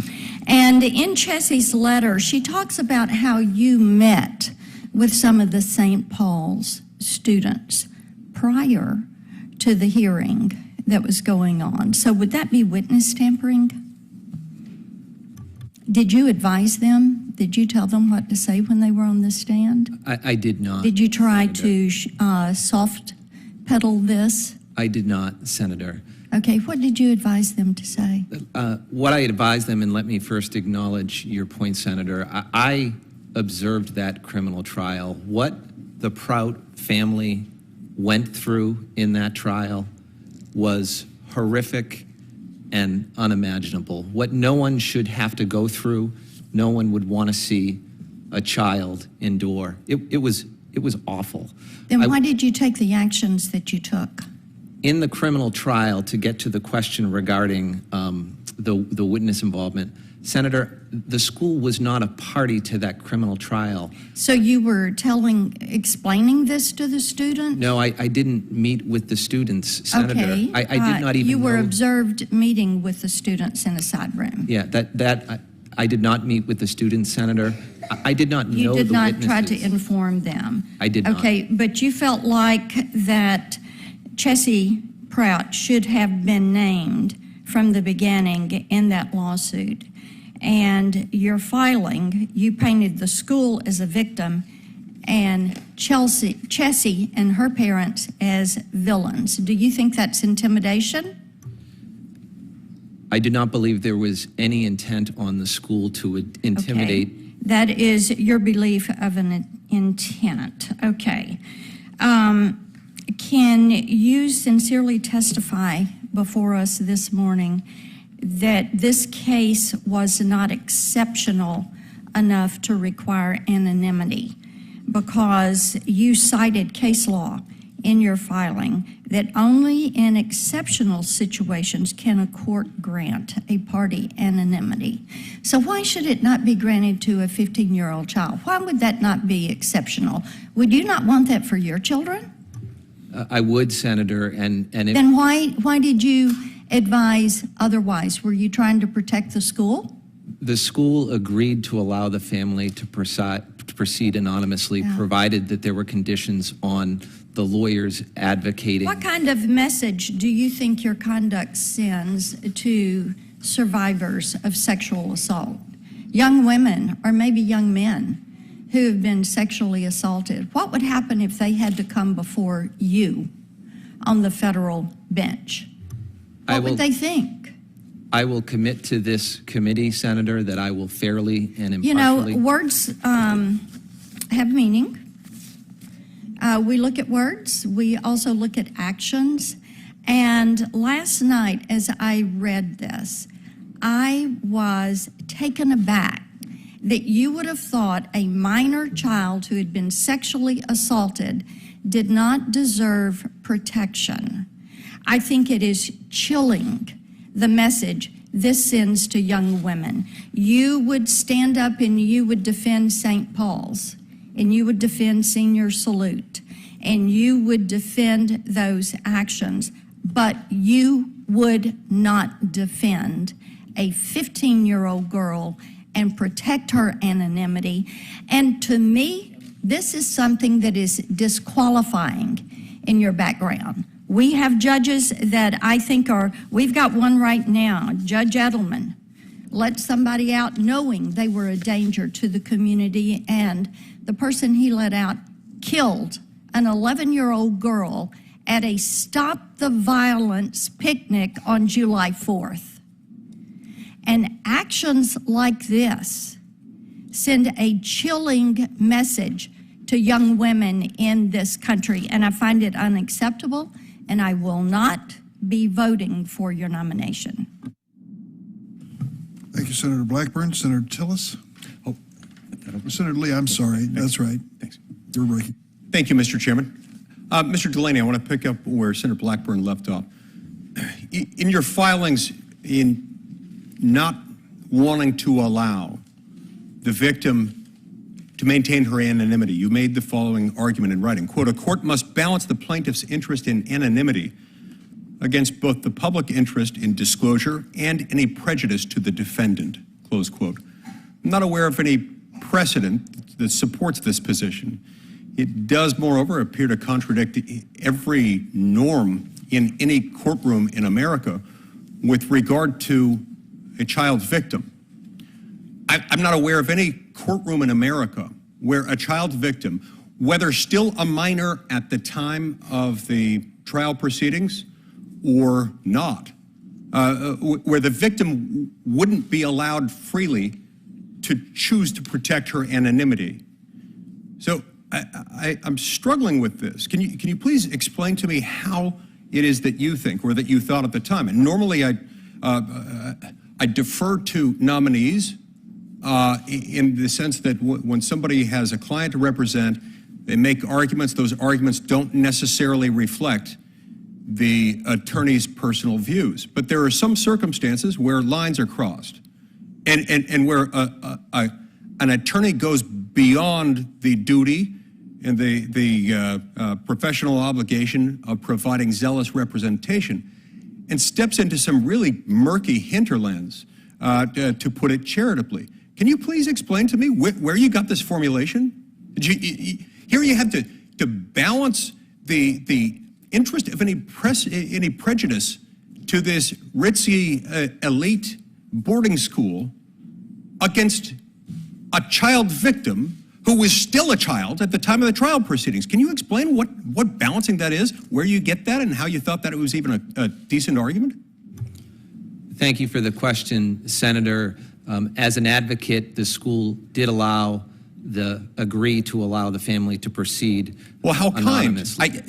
And in Chessie's letter, she talks about how you met with some of the St. Paul's students prior to the hearing that was going on. So would that be witness tampering? Did you advise them? Did you tell them what to say when they were on the stand? I did not. Did you try to soft pedal this? I did not, Senator. Okay, what did you advise them to say? What I advised them, and let me first acknowledge your point, Senator, I observed that criminal trial. What the Prout family went through in that trial was horrific and unimaginable. What no one should have to go through, no one would want to see a child endure. It was awful. Then why did you take the actions that you took? In the criminal trial, to get to the question regarding the witness involvement, Senator, the school was not a party to that criminal trial. So you were explaining this to the students? No, I didn't meet with the students, Senator. Okay. I did not even You were know. observed meeting with the students in a side room. Yeah, I did not meet with the students, Senator. I did not know the You witnesses. did not try to inform them? I did not. Okay, but you felt like that Chessie Prout should have been named from the beginning in that lawsuit. And your filing, you painted the school as a victim and Chessie and her parents as villains. Do you think that's intimidation? I do not believe there was any intent on the school to intimidate. Okay. That is your belief of an intent. Okay. Can you sincerely testify before us this morning that this case was not exceptional enough to require anonymity? Because you cited case law in your filing that only in exceptional situations can a court grant a party anonymity. So why should it not be granted to a 15-year-old child? Why would that not be exceptional? Would you not want that for your children? I would, Senator, and if Then why did you advise otherwise? Were you trying to protect the school? the school agreed to allow the family to proceed anonymously, provided that there were conditions on the lawyers advocating. What kind of message do you think your conduct sends to survivors of sexual assault? Young women or maybe young men who have been sexually assaulted. What would happen if they had to come before you on the federal bench? What would they think? I will commit to this committee, Senator, that I will fairly and impartially. You know, words have meaning. We look at words. We also look at actions. And last night, as I read this, I was taken aback that you would have thought a minor child who had been sexually assaulted did not deserve protection. I think it is chilling, the message this sends to young women. You would stand up and you would defend St. Paul's, and you would defend Senior Salute, and you would defend those actions, but you would not defend a 15-year-old girl and protect her anonymity. And to me, this is something that is disqualifying in your background. We have judges that I think we've got one right now, Judge Edelman, let somebody out knowing they were a danger to the community, and the person he let out killed an 11-year-old girl at a Stop the Violence picnic on July 4th. And actions like this send a chilling message to young women in this country, and I find it unacceptable, and I will not be voting for your nomination. Thank you, Senator Blackburn. Senator Tillis? Oh, Senator Lee, I'm sorry. That's right. Thanks. You're right. Thank you, Mr. Chairman. Mr. Delaney, I want to pick up where Senator Blackburn left off. In your filings, in not wanting to allow the victim to maintain her anonymity, you made the following argument in writing, quote, "A court must balance the plaintiff's interest in anonymity against both the public interest in disclosure and any prejudice to the defendant," close quote. I'm not aware of any precedent that supports this position. It does, moreover, appear to contradict every norm in any courtroom in America with regard to a child victim. I'm not aware of any courtroom in America where a child victim, whether still a minor at the time of the trial proceedings or not, where the victim wouldn't be allowed freely to choose to protect her anonymity. So I'm struggling with this. Can you please explain to me how it is that you think, or that you thought at the time? And normally I defer to nominees in the sense that when somebody has a client to represent, they make arguments. Those arguments don't necessarily reflect the attorney's personal views. But there are some circumstances where lines are crossed, and where an attorney goes beyond the duty and the professional obligation of providing zealous representation and steps into some really murky hinterlands, to put it charitably. Can you please explain to me where you got this formulation? Here you have to balance the interest of any prejudice to this ritzy elite boarding school against a child victim who was still a child at the time of the trial proceedings. Can you explain what balancing that is, where you get that, and how you thought that it was even a decent argument? Thank you for the question, Senator. As an advocate, the school did agree to allow the family to proceed. Well, how kind. Anonymously.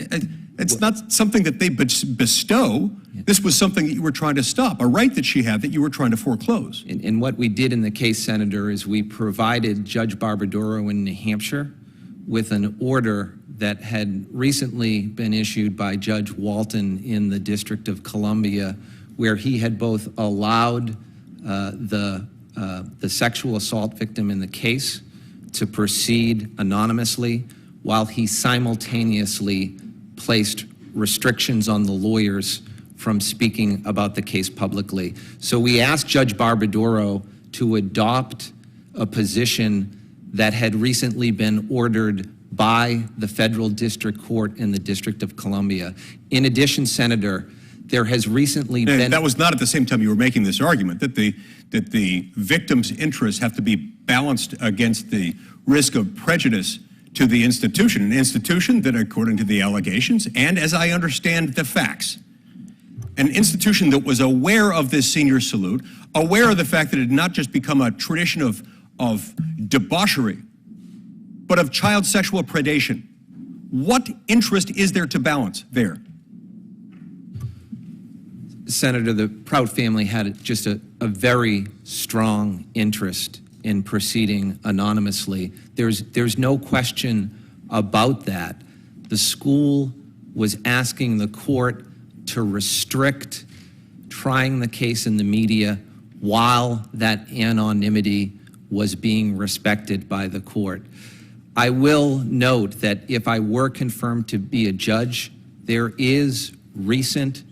It's not something that they bestow. Yeah. This was something that you were trying to stop, a right that she had that you were trying to foreclose. And what we did in the case, Senator, is we provided Judge Barbadoro in New Hampshire with an order that had recently been issued by Judge Walton in the District of Columbia, where he had both allowed the sexual assault victim in the case to proceed anonymously, while he simultaneously placed restrictions on the lawyers from speaking about the case publicly. So we asked Judge Barbadoro to adopt a position that had recently been ordered by the federal district court in the District of Columbia. In addition, Senator, there has recently been... That was not at the same time you were making this argument, that the victim's interests have to be balanced against the risk of prejudice to the institution, an institution that, according to the allegations, and as I understand the facts, an institution that was aware of this senior salute, aware of the fact that it had not just become a tradition of debauchery, but of child sexual predation, What interest is there to balance there? Senator, the Prout family had just a very strong interest in proceeding anonymously. There's no question about that. The school was asking the court to restrict trying the case in the media while that anonymity was being respected by the court. I will note that if I were confirmed to be a judge, there is recent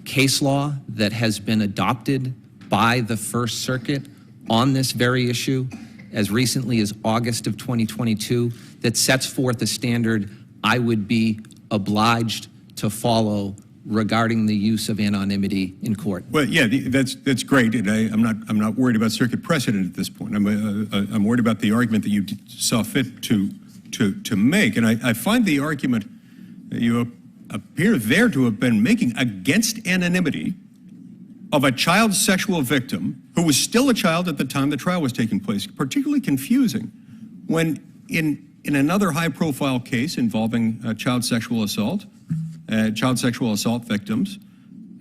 case law that has been adopted by the First Circuit on this very issue as recently as August of 2022 that sets forth a standard I would be obliged to follow regarding the use of anonymity in court. Well, yeah, that's great, and I'm not worried about circuit precedent at this point. I'm worried about the argument that you saw fit to make, and I find the argument that you appear there to have been making against anonymity of a child sexual victim who was still a child at the time the trial was taking place particularly confusing, when in another high-profile case involving child sexual assault victims,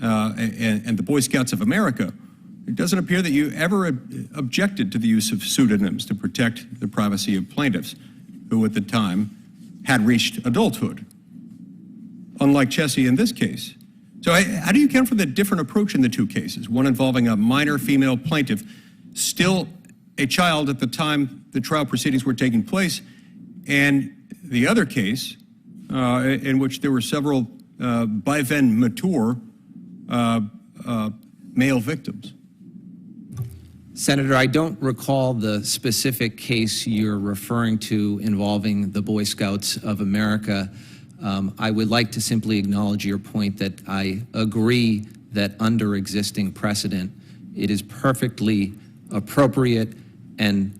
and the Boy Scouts of America, it doesn't appear that you ever objected to the use of pseudonyms to protect the privacy of plaintiffs who at the time had reached adulthood, unlike Chessie in this case. So how do you account for the different approach in the two cases, one involving a minor female plaintiff, still a child at the time the trial proceedings were taking place, and the other case in which there were several by then mature male victims? Senator, I don't recall the specific case you're referring to involving the Boy Scouts of America. I would like to simply acknowledge your point that I agree that under existing precedent, it is perfectly appropriate and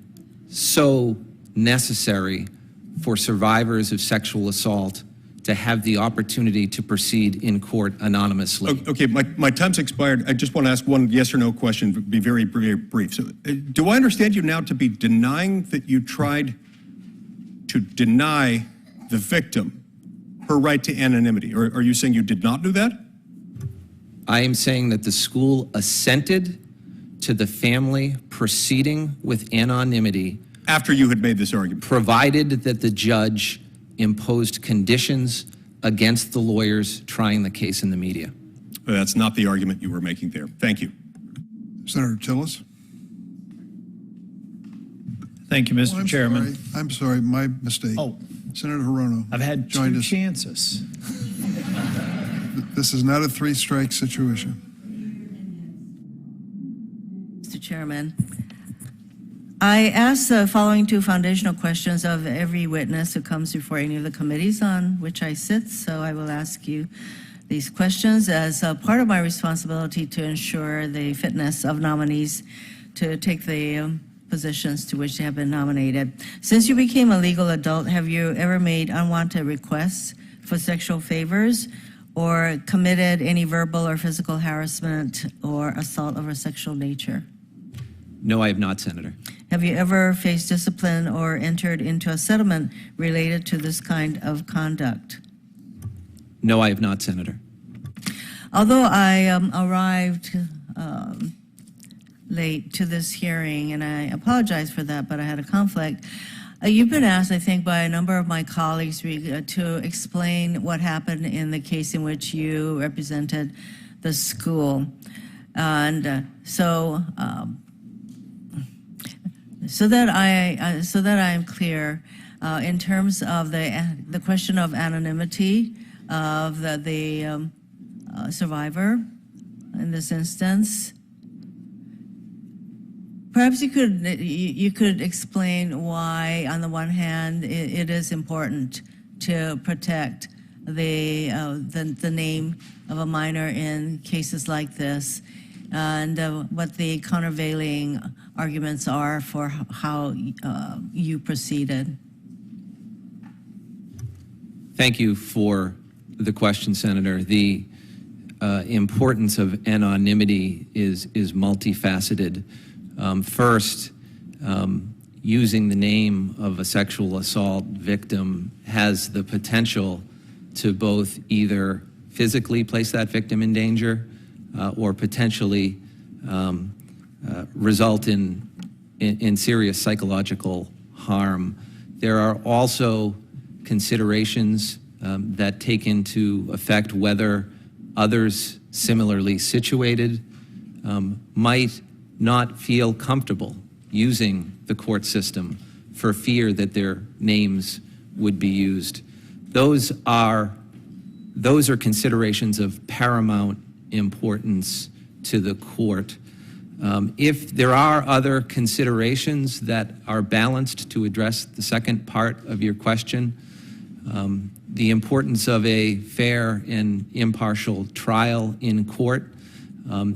so necessary for survivors of sexual assault to have the opportunity to proceed in court anonymously. Okay, my time's expired. I just want to ask one yes or no question, be very, very brief. So, do I understand you now to be denying that you tried to deny the victim her right to anonymity? Or are you saying you did not do that? I am saying that the school assented to the family proceeding with anonymity after you had made this argument, provided that the judge imposed conditions against the lawyers trying the case in the media. That's not the argument you were making there. Thank you. Senator Tillis. Thank you, Mr. Chairman. I'm sorry, my mistake. Oh, Senator Hirono. I've had joined two us. chances. This is not a three-strike situation. Mr. Chairman, I ask the following two foundational questions of every witness who comes before any of the committees on which I sit, so I will ask you these questions as part of my responsibility to ensure the fitness of nominees to take the positions to which they have been nominated. Since you became a legal adult, have you ever made unwanted requests for sexual favors or committed any verbal or physical harassment or assault of a sexual nature? No, I have not, Senator. Have you ever faced discipline or entered into a settlement related to this kind of conduct? No, I have not, Senator. Although I arrived late to this hearing, and I apologize for that, but I had a conflict. You've been asked, I think, by a number of my colleagues to explain what happened in the case in which you represented the school. And so that I am clear, in terms of the question of anonymity of the survivor in this instance, perhaps you could explain why, on the one hand, it is important to protect the name of a minor in cases like this, and what the countervailing arguments are for how you proceeded. Thank you for the question, Senator. The importance of anonymity is multifaceted. First, using the name of a sexual assault victim has the potential to both either physically place that victim in danger or potentially result in serious psychological harm. There are also considerations that take into effect whether others similarly situated might not feel comfortable using the court system for fear that their names would be used. Those are considerations of paramount importance to the court. If there are other considerations that are balanced to address the second part of your question, the importance of a fair and impartial trial in court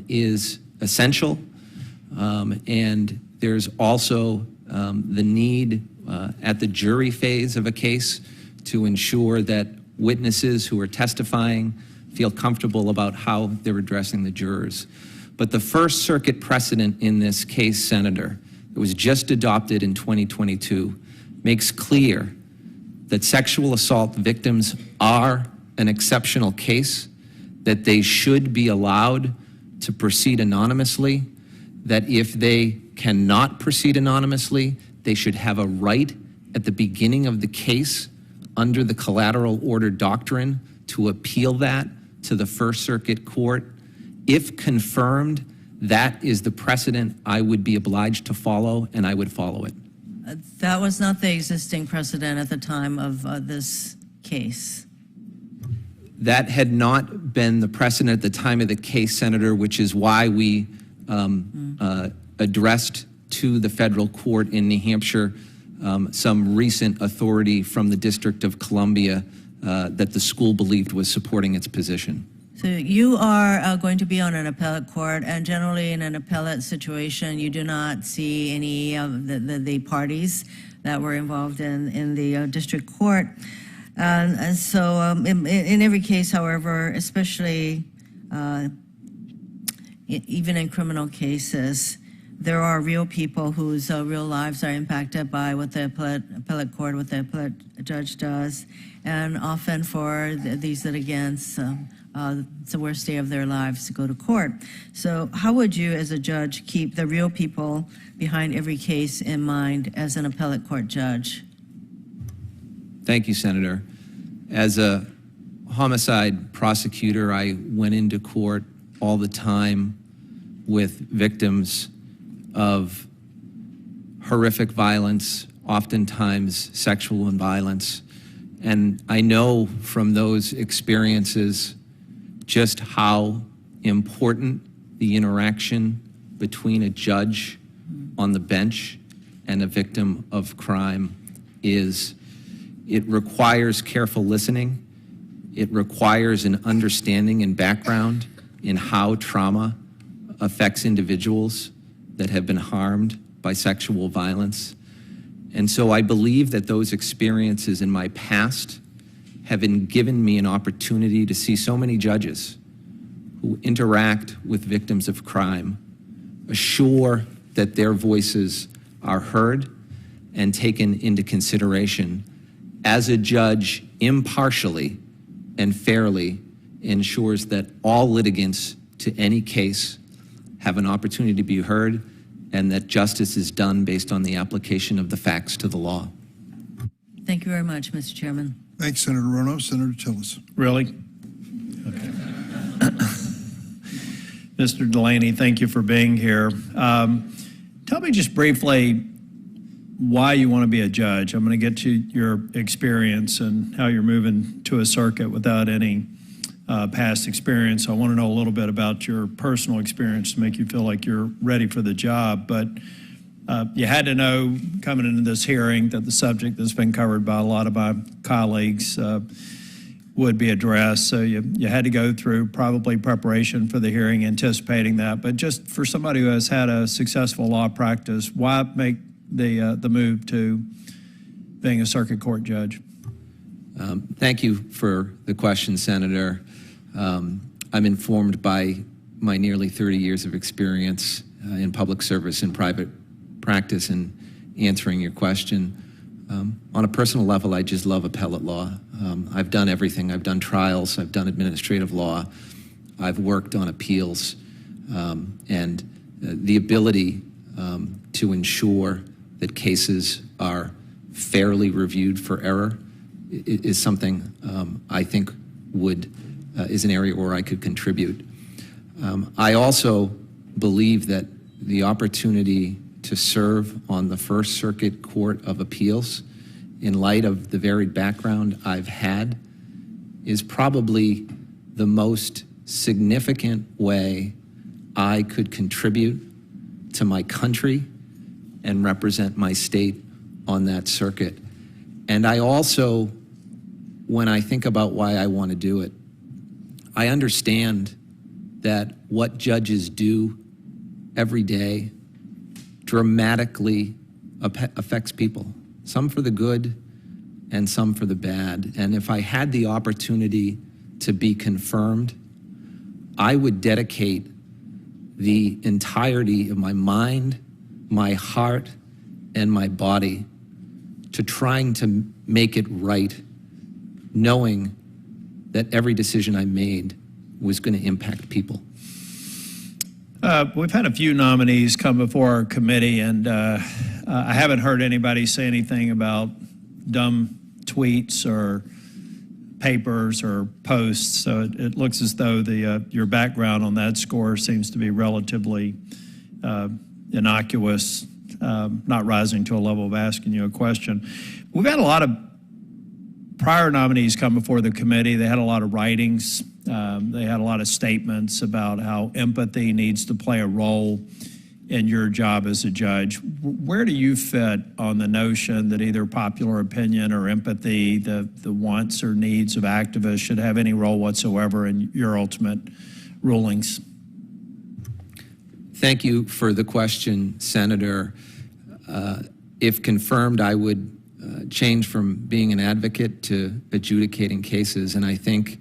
is essential, and there's also the need at the jury phase of a case to ensure that witnesses who are testifying feel comfortable about how they're addressing the jurors. But the First Circuit precedent in this case, Senator, that was just adopted in 2022, makes clear that sexual assault victims are an exceptional case, that they should be allowed to proceed anonymously, that if they cannot proceed anonymously, they should have a right at the beginning of the case under the collateral order doctrine to appeal that to the First Circuit Court. If confirmed, that is the precedent I would be obliged to follow, and I would follow it. That was not the existing precedent at the time of this case. That had not been the precedent at the time of the case, Senator, which is why we addressed to the federal court in New Hampshire some recent authority from the District of Columbia that the school believed was supporting its position. So you are going to be on an appellate court, and generally in an appellate situation, you do not see any of the parties that were involved in the district court. And so in every case, however, especially even in criminal cases, there are real people whose real lives are impacted by what the appellate court, what the appellate judge does. And often for these litigants, it's the worst day of their lives to go to court. So how would you, as a judge, keep the real people behind every case in mind as an appellate court judge? Thank you, Senator. As a homicide prosecutor, I went into court all the time with victims of horrific violence, oftentimes sexual violence. And I know from those experiences just how important the interaction between a judge on the bench and a victim of crime is. It requires careful listening. It requires an understanding and background in how trauma affects individuals that have been harmed by sexual violence. And so I believe that those experiences in my past have given me an opportunity to see so many judges who interact with victims of crime, assure that their voices are heard and taken into consideration as a judge impartially and fairly ensures that all litigants to any case have an opportunity to be heard and that justice is done based on the application of the facts to the law. Thank you very much, Mr. Chairman. Thanks, Senator Rono. Senator Tillis. Really? Okay. Mr. Delaney, thank you for being here. Tell me just briefly why you want to be a judge. I'm going to get to your experience and how you're moving to a circuit without any past experience. I want to know a little bit about your personal experience to make you feel like you're ready for the job. But you had to know coming into this hearing that the subject that's been covered by a lot of my colleagues would be addressed. So you had to go through probably preparation for the hearing, anticipating that. But just for somebody who has had a successful law practice, why make the move to being a circuit court judge? Thank you for the question, Senator. I'm informed by my nearly 30 years of experience in public service and private practice and answering your question. On a personal level, I just love appellate law. I've done everything. I've done trials. I've done administrative law. I've worked on appeals. And the ability to ensure that cases are fairly reviewed for error is something I think is an area where I could contribute. I also believe that the opportunity to serve on the First Circuit Court of Appeals, in light of the varied background I've had, is probably the most significant way I could contribute to my country and represent my state on that circuit. And I also, when I think about why I want to do it, I understand that what judges do every day dramatically affects people, some for the good and some for the bad. And if I had the opportunity to be confirmed, I would dedicate the entirety of my mind, my heart, and my body to trying to make it right, knowing that every decision I made was going to impact people. We've had a few nominees come before our committee, and I haven't heard anybody say anything about dumb tweets or papers or posts. So it looks as though your background on that score seems to be relatively innocuous, not rising to a level of asking you a question. We've had a lot of prior nominees come before the committee. They had a lot of writings. They had a lot of statements about how empathy needs to play a role in your job as a judge. Where do you fit on the notion that either popular opinion or empathy, the wants or needs of activists, should have any role whatsoever in your ultimate rulings? Thank you for the question, Senator. If confirmed, I would change from being an advocate to adjudicating cases, and I think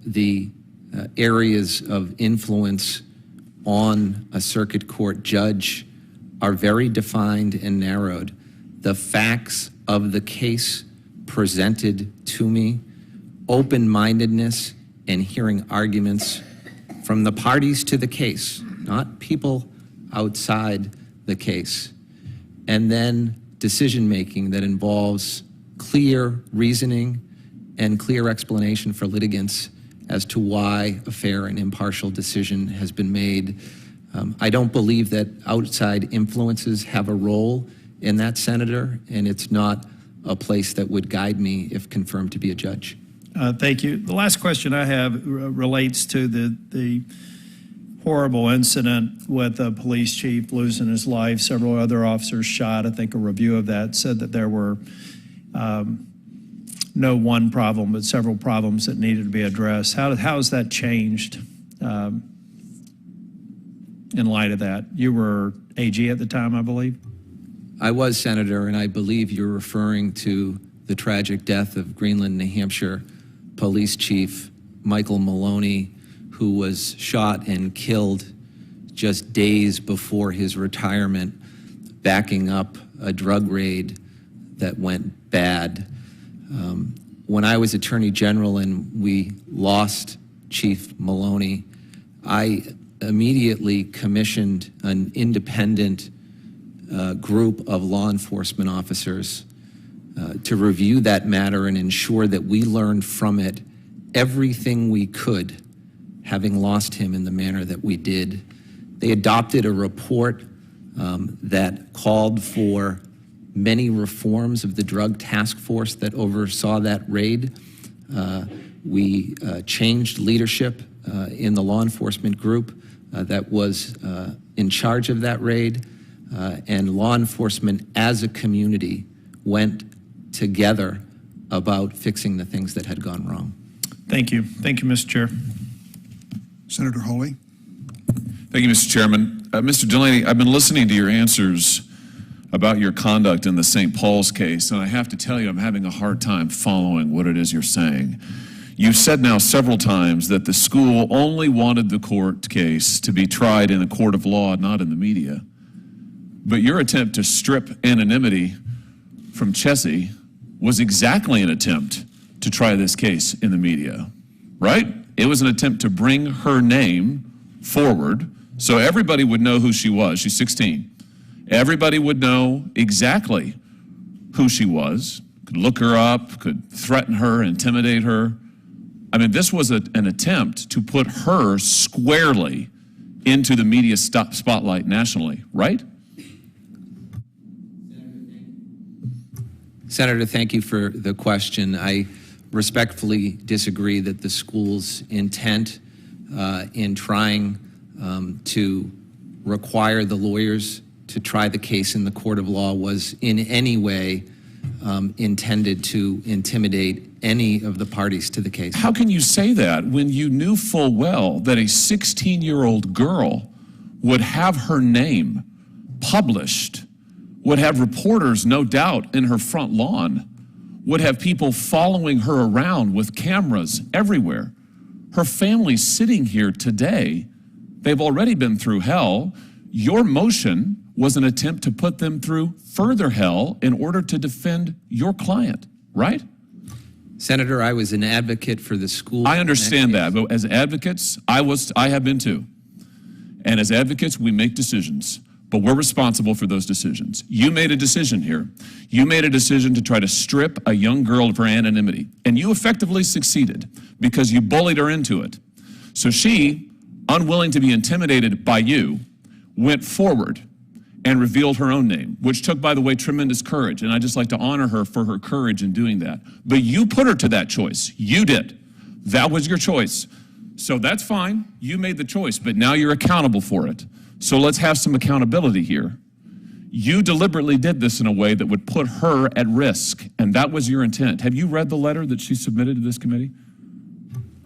the areas of influence on a circuit court judge are very defined and narrowed. The facts of the case presented to me, open-mindedness, and hearing arguments from the parties to the case, not people outside the case, and then decision-making that involves clear reasoning and clear explanation for litigants as to why a fair and impartial decision has been made. I don't believe that outside influences have a role in that, Senator, and it's not a place that would guide me if confirmed to be a judge. Thank you. The last question I have relates to the horrible incident with a police chief losing his life, several other officers shot. I think a review of that said that there were no one problem, but several problems that needed to be addressed. How has that changed in light of that? You were AG at the time, I believe? I was, Senator, and I believe you're referring to the tragic death of Greenland, New Hampshire Police Chief Michael Maloney, who was shot and killed just days before his retirement, backing up a drug raid that went bad. When I was Attorney General and we lost Chief Maloney, I immediately commissioned an independent group of law enforcement officers to review that matter and ensure that we learned from it everything we could, having lost him in the manner that we did. They adopted a report that called for many reforms of the drug task force that oversaw that raid. We changed leadership in the law enforcement group that was in charge of that raid, and law enforcement as a community went together about fixing the things that had gone wrong. Thank you. Thank you, Mr. Chair. Senator Hawley. Thank you, Mr. Chairman. Mr. Delaney, I've been listening to your answers about your conduct in the St. Paul's case, and I have to tell you, I'm having a hard time following what it is you're saying. You've said now several times that the school only wanted the court case to be tried in a court of law, not in the media. But your attempt to strip anonymity from Chessie was exactly an attempt to try this case in the media, right? It was an attempt to bring her name forward so everybody would know who she was. She's 16. Everybody would know exactly who she was, could look her up, could threaten her, intimidate her. I mean, this was an attempt to put her squarely into the media spotlight nationally, right? Senator, thank you for the question. I respectfully disagree that the school's intent in trying to require the lawyers to try the case in the court of law was in any way intended to intimidate any of the parties to the case. How can you say that when you knew full well that a 16-year-old girl would have her name published, would have reporters, no doubt, in her front lawn, would have people following her around with cameras everywhere? Her family's sitting here today. They've already been through hell. Your motion was an attempt to put them through further hell in order to defend your client, right? Senator, I was an advocate for the school. I understand that, but as advocates, I have been too. And as advocates, we make decisions, but we're responsible for those decisions. You made a decision here. You made a decision to try to strip a young girl of her anonymity, and you effectively succeeded because you bullied her into it. So she, unwilling to be intimidated by you, went forward and revealed her own name, which took, by the way, tremendous courage. And I'd just like to honor her for her courage in doing that. But you put her to that choice. You did. That was your choice. So that's fine. You made the choice, but now you're accountable for it. So let's have some accountability here. You deliberately did this in a way that would put her at risk, and that was your intent. Have you read the letter that she submitted to this committee?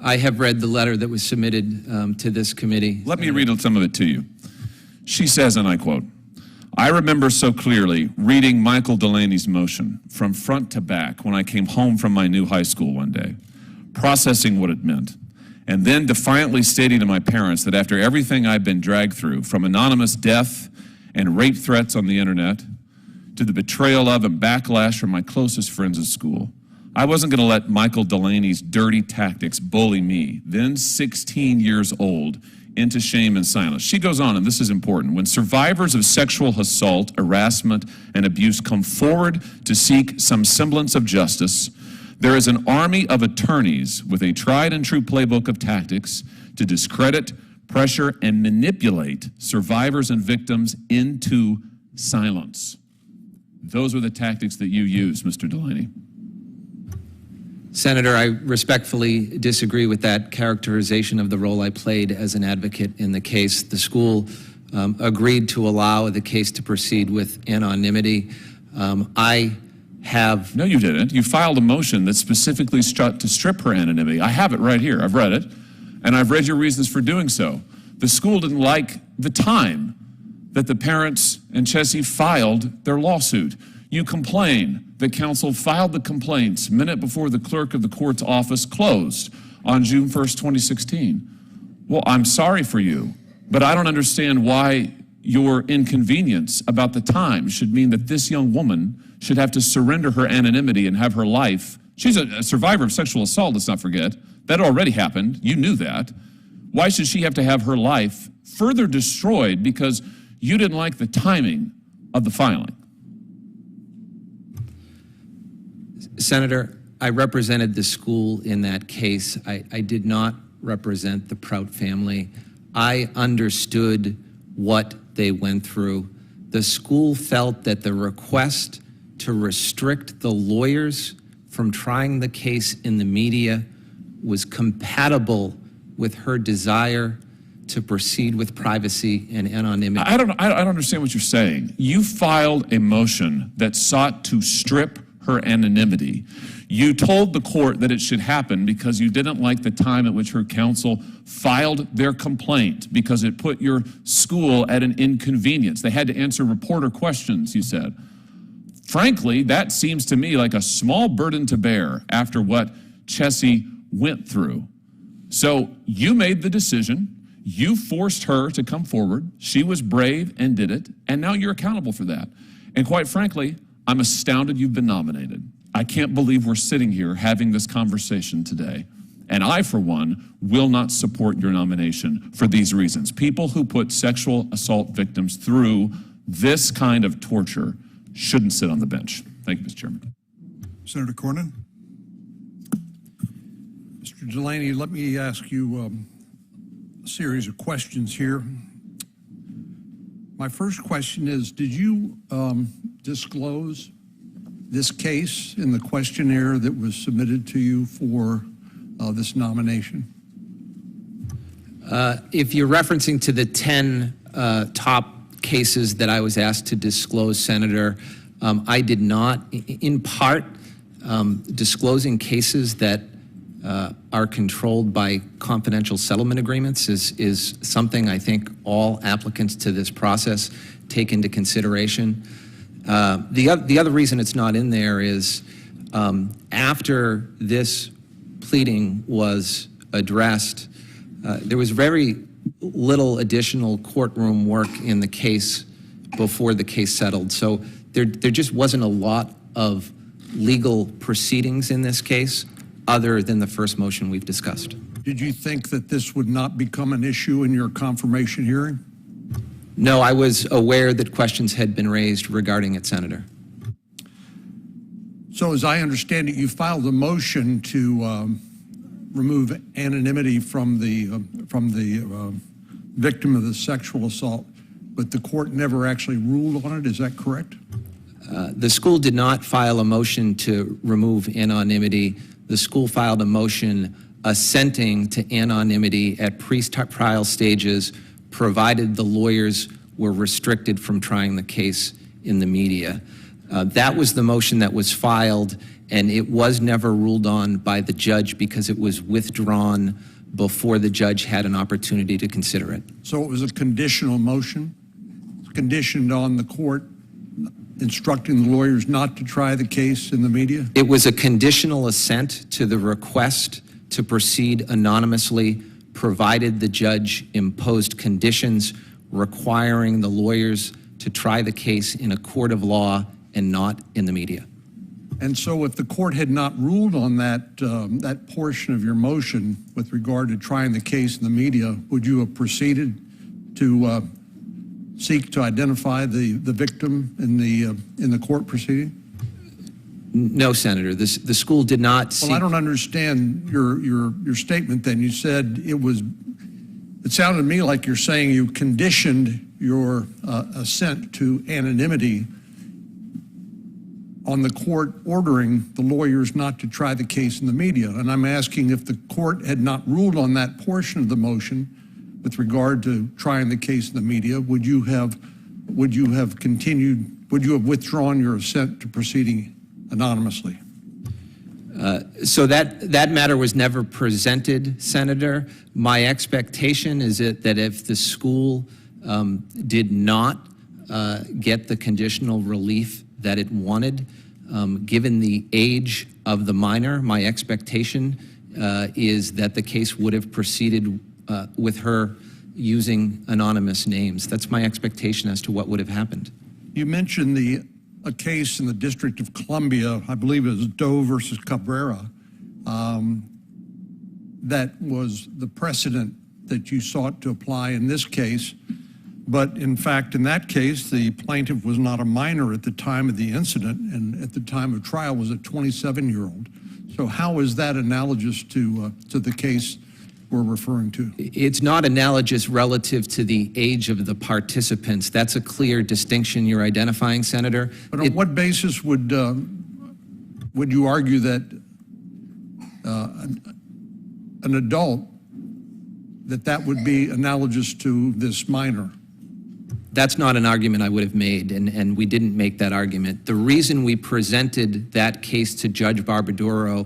I have read the letter that was submitted to this committee. Let me read some of it to you. She says, and I quote, "I remember so clearly reading Michael Delaney's motion from front to back when I came home from my new high school one day, processing what it meant, and then defiantly stating to my parents that after everything I'd been dragged through, from anonymous death and rape threats on the internet to the betrayal of and backlash from my closest friends at school, I wasn't going to let Michael Delaney's dirty tactics bully me, then 16 years old, into shame and silence." She goes on, and this is important. "When survivors of sexual assault, harassment, and abuse come forward to seek some semblance of justice, there is an army of attorneys with a tried and true playbook of tactics to discredit, pressure, and manipulate survivors and victims into silence." Those were the tactics that you used, Mr. Delaney. Senator, I respectfully disagree with that characterization of the role I played as an advocate in the case. The school agreed to allow the case to proceed with anonymity. I have... No, you didn't. You filed a motion that specifically sought to strip her anonymity. I have it right here. I've read it, and I've read your reasons for doing so. The school didn't like the time that the parents and Chessie filed their lawsuit. You complain that counsel filed the complaints minute before the clerk of the court's office closed on June 1st, 2016. Well, I'm sorry for you, but I don't understand why your inconvenience about the time should mean that this young woman should have to surrender her anonymity and have her life. She's a survivor of sexual assault, let's not forget. That already happened. You knew that. Why should she have to have her life further destroyed because you didn't like the timing of the filing? Senator, I represented the school in that case. I did not represent the Prout family. I understood what they went through. The school felt that the request to restrict the lawyers from trying the case in the media was compatible with her desire to proceed with privacy and anonymity. I don't understand what you're saying. You filed a motion that sought to strip her anonymity. You told the court that it should happen because you didn't like the time at which her counsel filed their complaint because it put your school at an inconvenience. They had to answer reporter questions, you said. Frankly, that seems to me like a small burden to bear after what Chessie went through. So you made the decision. You forced her to come forward. She was brave and did it, and now you're accountable for that. And quite frankly, I'm astounded you've been nominated. I can't believe we're sitting here having this conversation today. And I, for one, will not support your nomination for these reasons. People who put sexual assault victims through this kind of torture shouldn't sit on the bench. Thank you, Mr. Chairman. Senator Cornyn. Mr. Delaney, let me ask you a series of questions here. My first question is, did you disclose this case in the questionnaire that was submitted to you for this nomination? If you're referencing to the 10 top cases that I was asked to disclose, Senator, I did not. In part, disclosing cases that are controlled by confidential settlement agreements is something I think all applicants to this process take into consideration. The other reason it's not in there is after this pleading was addressed, there was very little additional courtroom work in the case before the case settled. So there just wasn't a lot of legal proceedings in this case other than the first motion we've discussed. Did you think that this would not become an issue in your confirmation hearing? No, I was aware that questions had been raised regarding it, Senator. So as I understand it, you filed a motion to remove anonymity from the victim of the sexual assault, but the court never actually ruled on it. Is that correct? The school did not file a motion to remove anonymity. The school filed a motion assenting to anonymity at pre-trial stages, provided the lawyers were restricted from trying the case in the media. That was the motion that was filed, and it was never ruled on by the judge because it was withdrawn before the judge had an opportunity to consider it. So it was a conditional motion, conditioned on the court instructing the lawyers not to try the case in the media? It was a conditional assent to the request to proceed anonymously, provided the judge imposed conditions requiring the lawyers to try the case in a court of law and not in the media. And so if the court had not ruled on that portion of your motion with regard to trying the case in the media, would you have proceeded to seek to identify the victim in the court proceeding? No, Senator. The school did not seek. Well, I don't understand your statement then. You said it sounded to me like you're saying you conditioned your assent to anonymity on the court ordering the lawyers not to try the case in the media. And I'm asking if the court had not ruled on that portion of the motion with regard to trying the case in the media, would you have withdrawn your assent to proceeding anonymously? So that matter was never presented, Senator. My expectation is that if the school did not get the conditional relief that it wanted, given the age of the minor, my expectation is that the case would have proceeded with her using anonymous names. That's my expectation as to what would have happened. You mentioned a case in the District of Columbia, I believe it was Doe versus Cabrera, that was the precedent that you sought to apply in this case. But in fact, in that case, the plaintiff was not a minor at the time of the incident, and at the time of trial was a 27-year-old. So how is that analogous to the case we're referring to? It's not analogous relative to the age of the participants. That's a clear distinction you're identifying, Senator. But on what basis would you argue that an adult, that would be analogous to this minor? That's not an argument I would have made, and we didn't make that argument. The reason we presented that case to Judge Barbadoro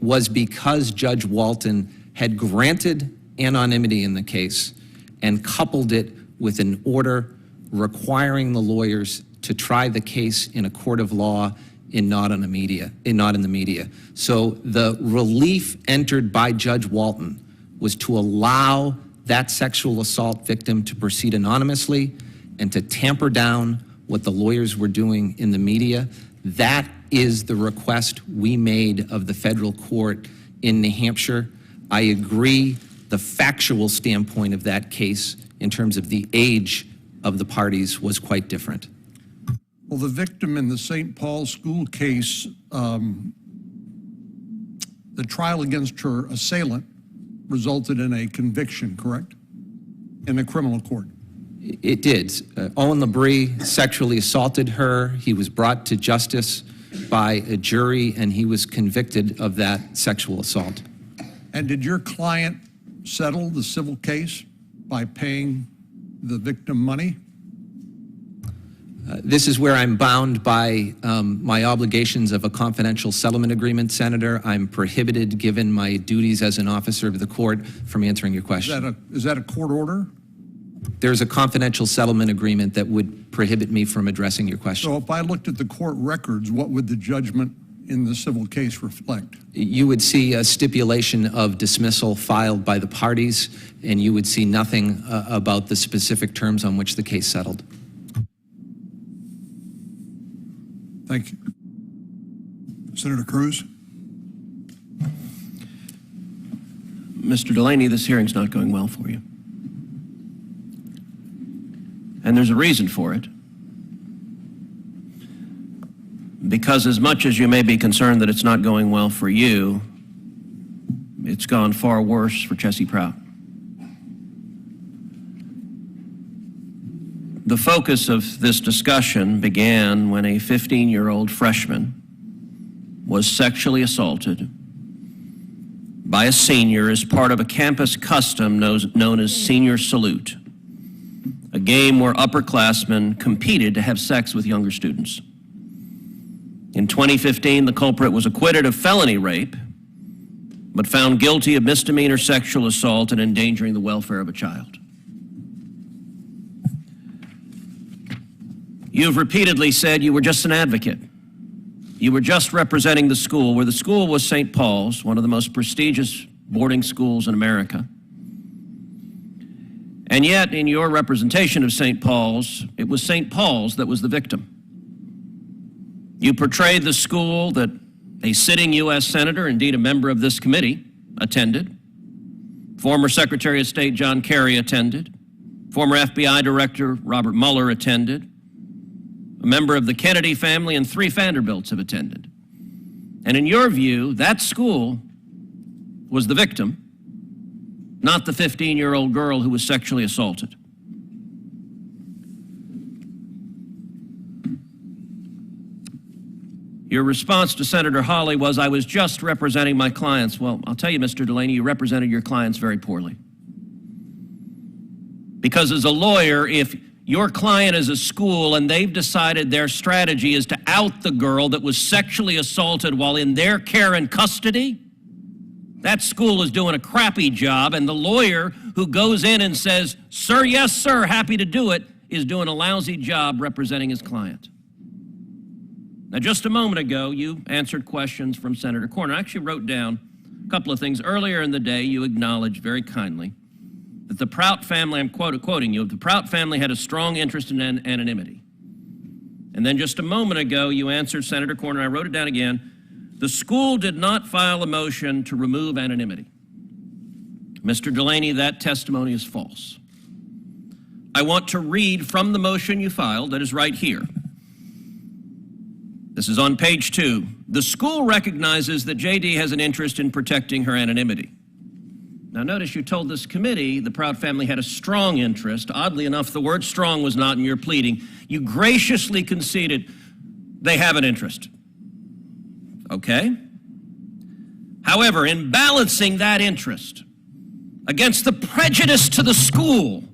was because Judge Walton had granted anonymity in the case and coupled it with an order requiring the lawyers to try the case in a court of law and not in the media. So the relief entered by Judge Walton was to allow that sexual assault victim to proceed anonymously and to tamper down what the lawyers were doing in the media. That is the request we made of the federal court in New Hampshire. I agree the factual standpoint of that case in terms of the age of the parties was quite different. Well, the victim in the St. Paul school case, the trial against her assailant resulted in a conviction, correct? In the criminal court. It did. Owen Labrie sexually assaulted her. He was brought to justice by a jury, and he was convicted of that sexual assault. And did your client settle the civil case by paying the victim money? This is where I'm bound by my obligations of a confidential settlement agreement, Senator. I'm prohibited, given my duties as an officer of the court, from answering your question. Is that a court order? There's a confidential settlement agreement that would prohibit me from addressing your question. So if I looked at the court records, what would the judgment in the civil case reflect? You would see a stipulation of dismissal filed by the parties, and you would see nothing about the specific terms on which the case settled. Thank you. Senator Cruz? Mr. Delaney, this hearing's not going well for you. And there's a reason for it. Because as much as you may be concerned that it's not going well for you, it's gone far worse for Chessie Prout. The focus of this discussion began when a 15-year-old freshman was sexually assaulted by a senior as part of a campus custom known as Senior Salute, a game where upperclassmen competed to have sex with younger students. In 2015, the culprit was acquitted of felony rape, but found guilty of misdemeanor sexual assault and endangering the welfare of a child. You've repeatedly said you were just an advocate. You were just representing the school, where the school was St. Paul's, one of the most prestigious boarding schools in America. And yet, in your representation of St. Paul's, it was St. Paul's that was the victim. You portrayed the school that a sitting U.S. Senator, indeed a member of this committee, attended. Former Secretary of State John Kerry attended. Former FBI Director Robert Mueller attended. A member of the Kennedy family and 3 Vanderbilts have attended. And in your view, that school was the victim, not the 15-year-old girl who was sexually assaulted. Your response to Senator Hawley was, I was just representing my clients. Well, I'll tell you, Mr. Delaney, you represented your clients very poorly. Because as a lawyer, if your client is a school and they've decided their strategy is to out the girl that was sexually assaulted while in their care and custody, that school is doing a crappy job, and the lawyer who goes in and says, sir, yes, sir, happy to do it, is doing a lousy job representing his client. Now, just a moment ago, you answered questions from Senator Corner. I actually wrote down a couple of things. Earlier in the day, you acknowledged very kindly that the Prout family, I'm quoting you, the Prout family had a strong interest in anonymity. And then just a moment ago, you answered Senator Corner, I wrote it down again, the school did not file a motion to remove anonymity. Mr. Delaney, that testimony is false. I want to read from the motion you filed that is right here. This is on page 2. The school recognizes that JD has an interest in protecting her anonymity. Now notice you told this committee the Prout family had a strong interest. Oddly enough, the word strong was not in your pleading. You graciously conceded they have an interest. Okay? However, in balancing that interest against the prejudice to the school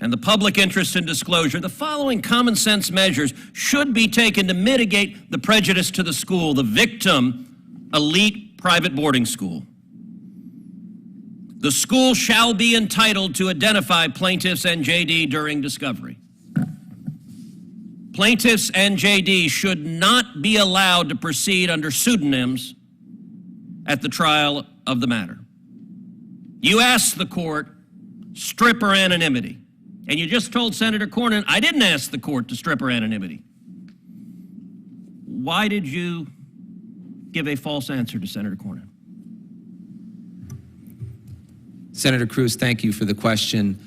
and the public interest in disclosure, the following common sense measures should be taken to mitigate the prejudice to the school, the victim, elite private boarding school. The school shall be entitled to identify plaintiffs and JD during discovery. Plaintiffs and JD should not be allowed to proceed under pseudonyms at the trial of the matter. You asked the court, strip her anonymity. And you just told Senator Cornyn, I didn't ask the court to strip her anonymity. Why did you give a false answer to Senator Cornyn? Senator Cruz, thank you for the question.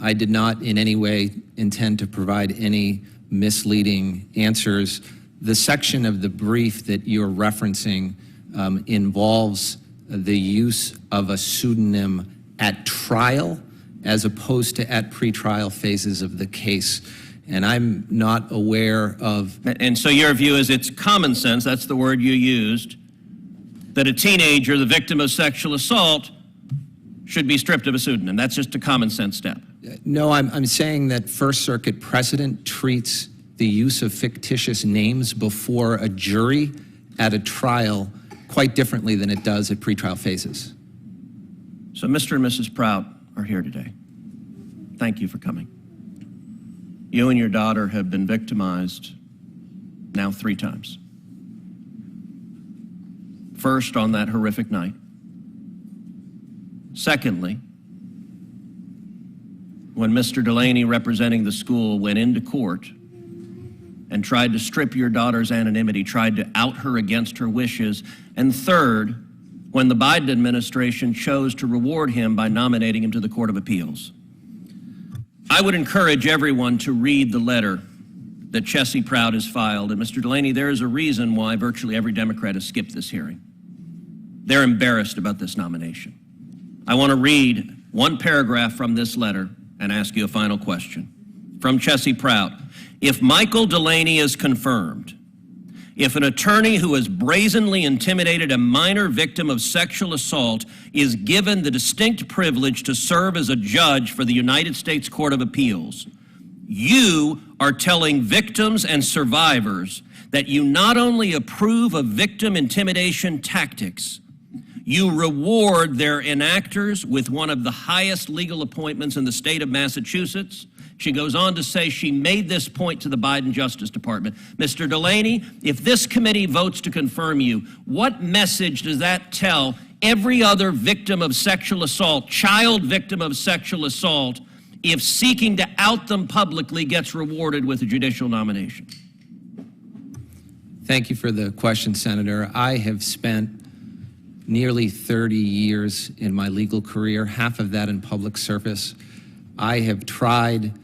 I did not in any way intend to provide any misleading answers. The section of the brief that you're referencing involves the use of a pseudonym at trial as opposed to at pretrial phases of the case. And I'm not aware of... And so your view is it's common sense, that's the word you used, that a teenager, the victim of sexual assault, should be stripped of a pseudonym. That's just a common sense step. No, I'm saying that First Circuit precedent treats the use of fictitious names before a jury at a trial quite differently than it does at pretrial phases. So Mr. and Mrs. Prout are here today. Thank you for coming. You and your daughter have been victimized now 3 times. First, on that horrific night. Secondly, when Mr. Delaney, representing the school, went into court and tried to strip your daughter's anonymity, tried to out her against her wishes. And third, when the Biden administration chose to reward him by nominating him to the Court of Appeals. I would encourage everyone to read the letter that Chessie Prout has filed. And Mr. Delaney, there is a reason why virtually every Democrat has skipped this hearing. They're embarrassed about this nomination. I want to read one paragraph from this letter and ask you a final question. From Chessie Prout. If Michael Delaney is confirmed, if an attorney who has brazenly intimidated a minor victim of sexual assault is given the distinct privilege to serve as a judge for the United States Court of Appeals, you are telling victims and survivors that you not only approve of victim intimidation tactics, you reward their enactors with one of the highest legal appointments in the state of Massachusetts. She goes on to say she made this point to the Biden Justice Department. Mr. Delaney, if this committee votes to confirm you, what message does that tell every other victim of sexual assault, child victim of sexual assault, if seeking to out them publicly gets rewarded with a judicial nomination? Thank you for the question, Senator. I have spent nearly 30 years in my legal career, half of that in public service. I have tried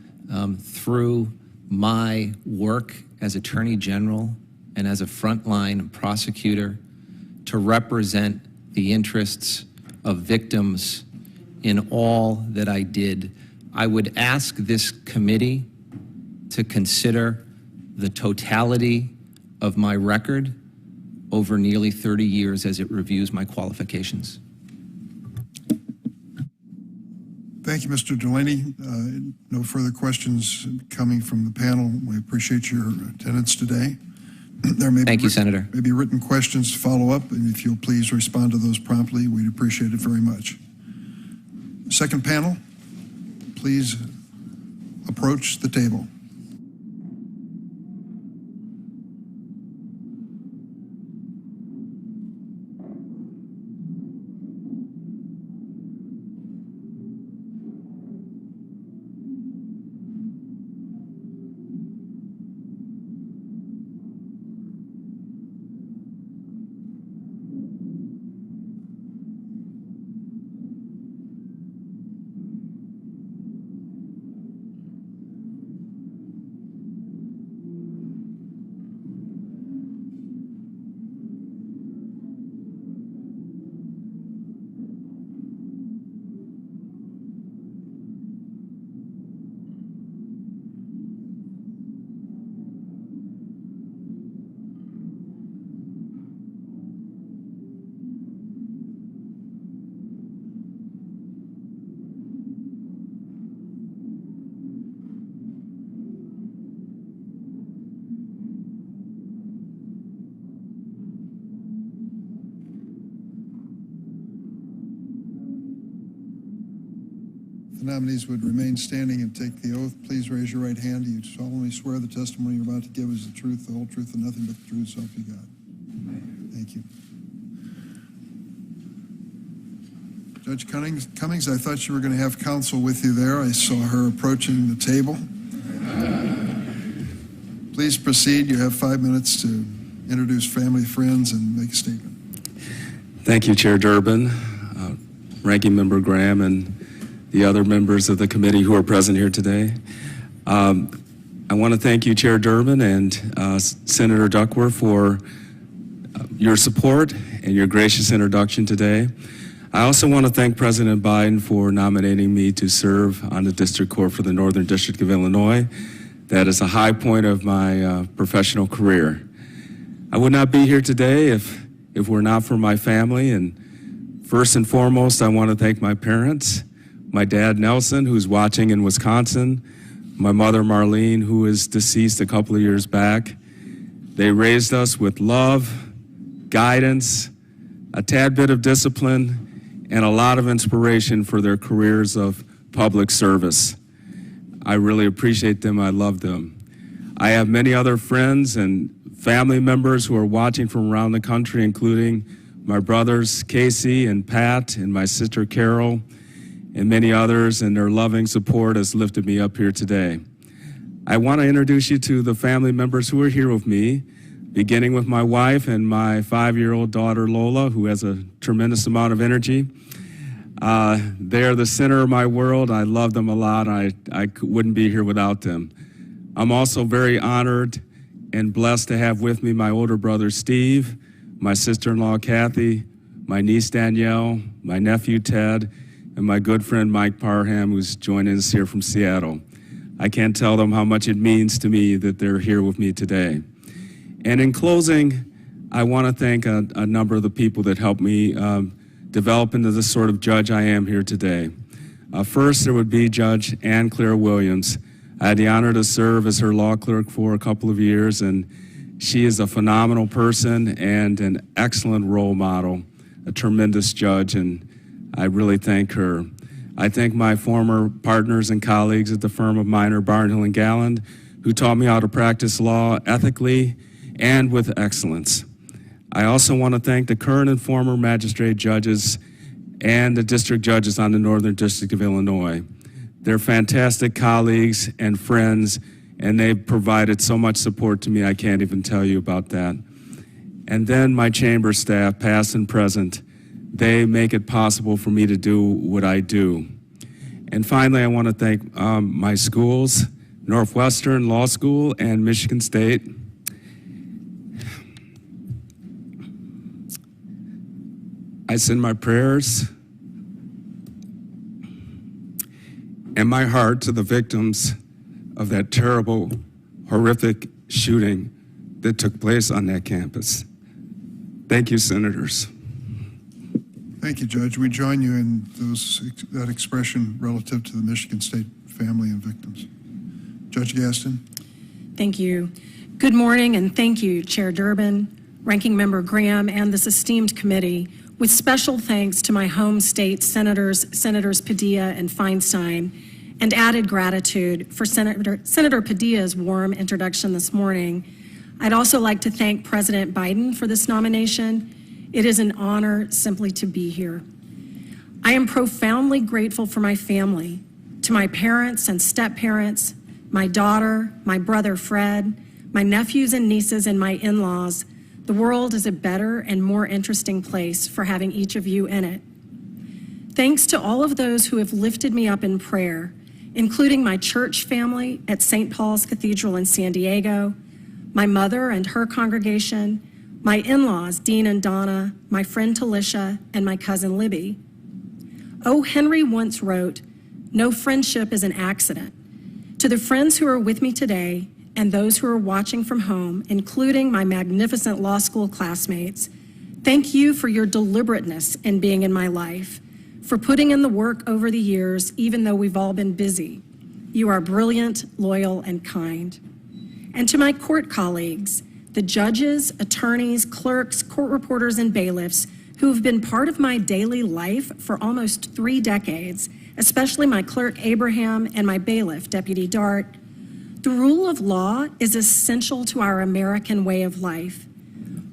through my work as Attorney General and as a frontline prosecutor to represent the interests of victims in all that I did. I would ask this committee to consider the totality of my record over nearly 30 years as it reviews my qualifications. Thank you, Mr. Delaney. No further questions coming from the panel. We appreciate your attendance today. There may Thank you, Senator. Maybe written questions to follow up, and if you'll please respond to those promptly, we'd appreciate it very much. Second panel, please approach the table. The nominees would remain standing and take the oath. Please raise your right hand. Do you solemnly swear the testimony you're about to give is the truth, the whole truth, and nothing but the truth, so help you God? Thank you. Judge Cummings, I thought you were going to have counsel with you there. I saw her approaching the table. Please proceed. You have 5 minutes to introduce family, friends, and make a statement. Thank you, Chair Durbin, Ranking Member Graham, and the other members of the committee who are present here today. I want to thank you, Chair Durbin, and Senator Duckworth for your support and your gracious introduction today. I also want to thank President Biden for nominating me to serve on the District Court for the Northern District of Illinois. That is a high point of my professional career. I would not be here today if it were not for my family, and first and foremost, I want to thank my parents, my dad, Nelson, who's watching in Wisconsin, my mother, Marlene, who is deceased a couple of years back. They raised us with love, guidance, a tad bit of discipline, and a lot of inspiration for their careers of public service. I really appreciate them. I love them. I have many other friends and family members who are watching from around the country, including my brothers, Casey and Pat, and my sister, Carol, and many others, and their loving support has lifted me up here today. I want to introduce you to the family members who are here with me, beginning with my wife and my 5-year-old daughter, Lola, who has a tremendous amount of energy. They're the center of my world. I love them a lot. I wouldn't be here without them. I'm also very honored and blessed to have with me my older brother, Steve, my sister-in-law, Kathy, my niece, Danielle, my nephew, Ted, and my good friend Mike Parham, who's joining us here from Seattle. I can't tell them how much it means to me that they're here with me today. And in closing, I want to thank a number of the people that helped me develop into the sort of judge I am here today. First, there would be Judge Ann Claire Williams. I had the honor to serve as her law clerk for a couple of years, and she is a phenomenal person and an excellent role model, a tremendous judge, and I really thank her. I thank my former partners and colleagues at the firm of Minor, Barnhill, and Galland, who taught me how to practice law ethically and with excellence. I also want to thank the current and former magistrate judges and the district judges on the Northern District of Illinois. They're fantastic colleagues and friends, and they've provided so much support to me, I can't even tell you about that. And then my chamber staff, past and present, they make it possible for me to do what I do. And finally, I want to thank my schools, Northwestern Law School and Michigan State. I send my prayers and my heart to the victims of that terrible, horrific shooting that took place on that campus. Thank you, Senators. Thank you, Judge. We join you in that expression relative to the Michigan State family and victims. Judge Gaston. Thank you. Good morning, and thank you, Chair Durbin, Ranking Member Graham, and this esteemed committee, with special thanks to my home state Senators Padilla and Feinstein, and added gratitude for Senator Padilla's warm introduction this morning. I'd also like to thank President Biden for this nomination. It is an honor simply to be here. I am profoundly grateful for my family, to my parents and step-parents, my daughter, my brother Fred, my nephews and nieces, and my in-laws. The world is a better and more interesting place for having each of you in it. Thanks to all of those who have lifted me up in prayer, including my church family at St. Paul's Cathedral in San Diego, my mother and her congregation, my in-laws, Dean and Donna, my friend Talisha, and my cousin Libby. O. Henry once wrote, "No friendship is an accident." To the friends who are with me today and those who are watching from home, including my magnificent law school classmates, thank you for your deliberateness in being in my life, for putting in the work over the years, even though we've all been busy. You are brilliant, loyal, and kind. And to my court colleagues, the judges, attorneys, clerks, court reporters, and bailiffs who have been part of my daily life for almost 3 decades, especially my clerk Abraham and my bailiff, Deputy Dart. The rule of law is essential to our American way of life.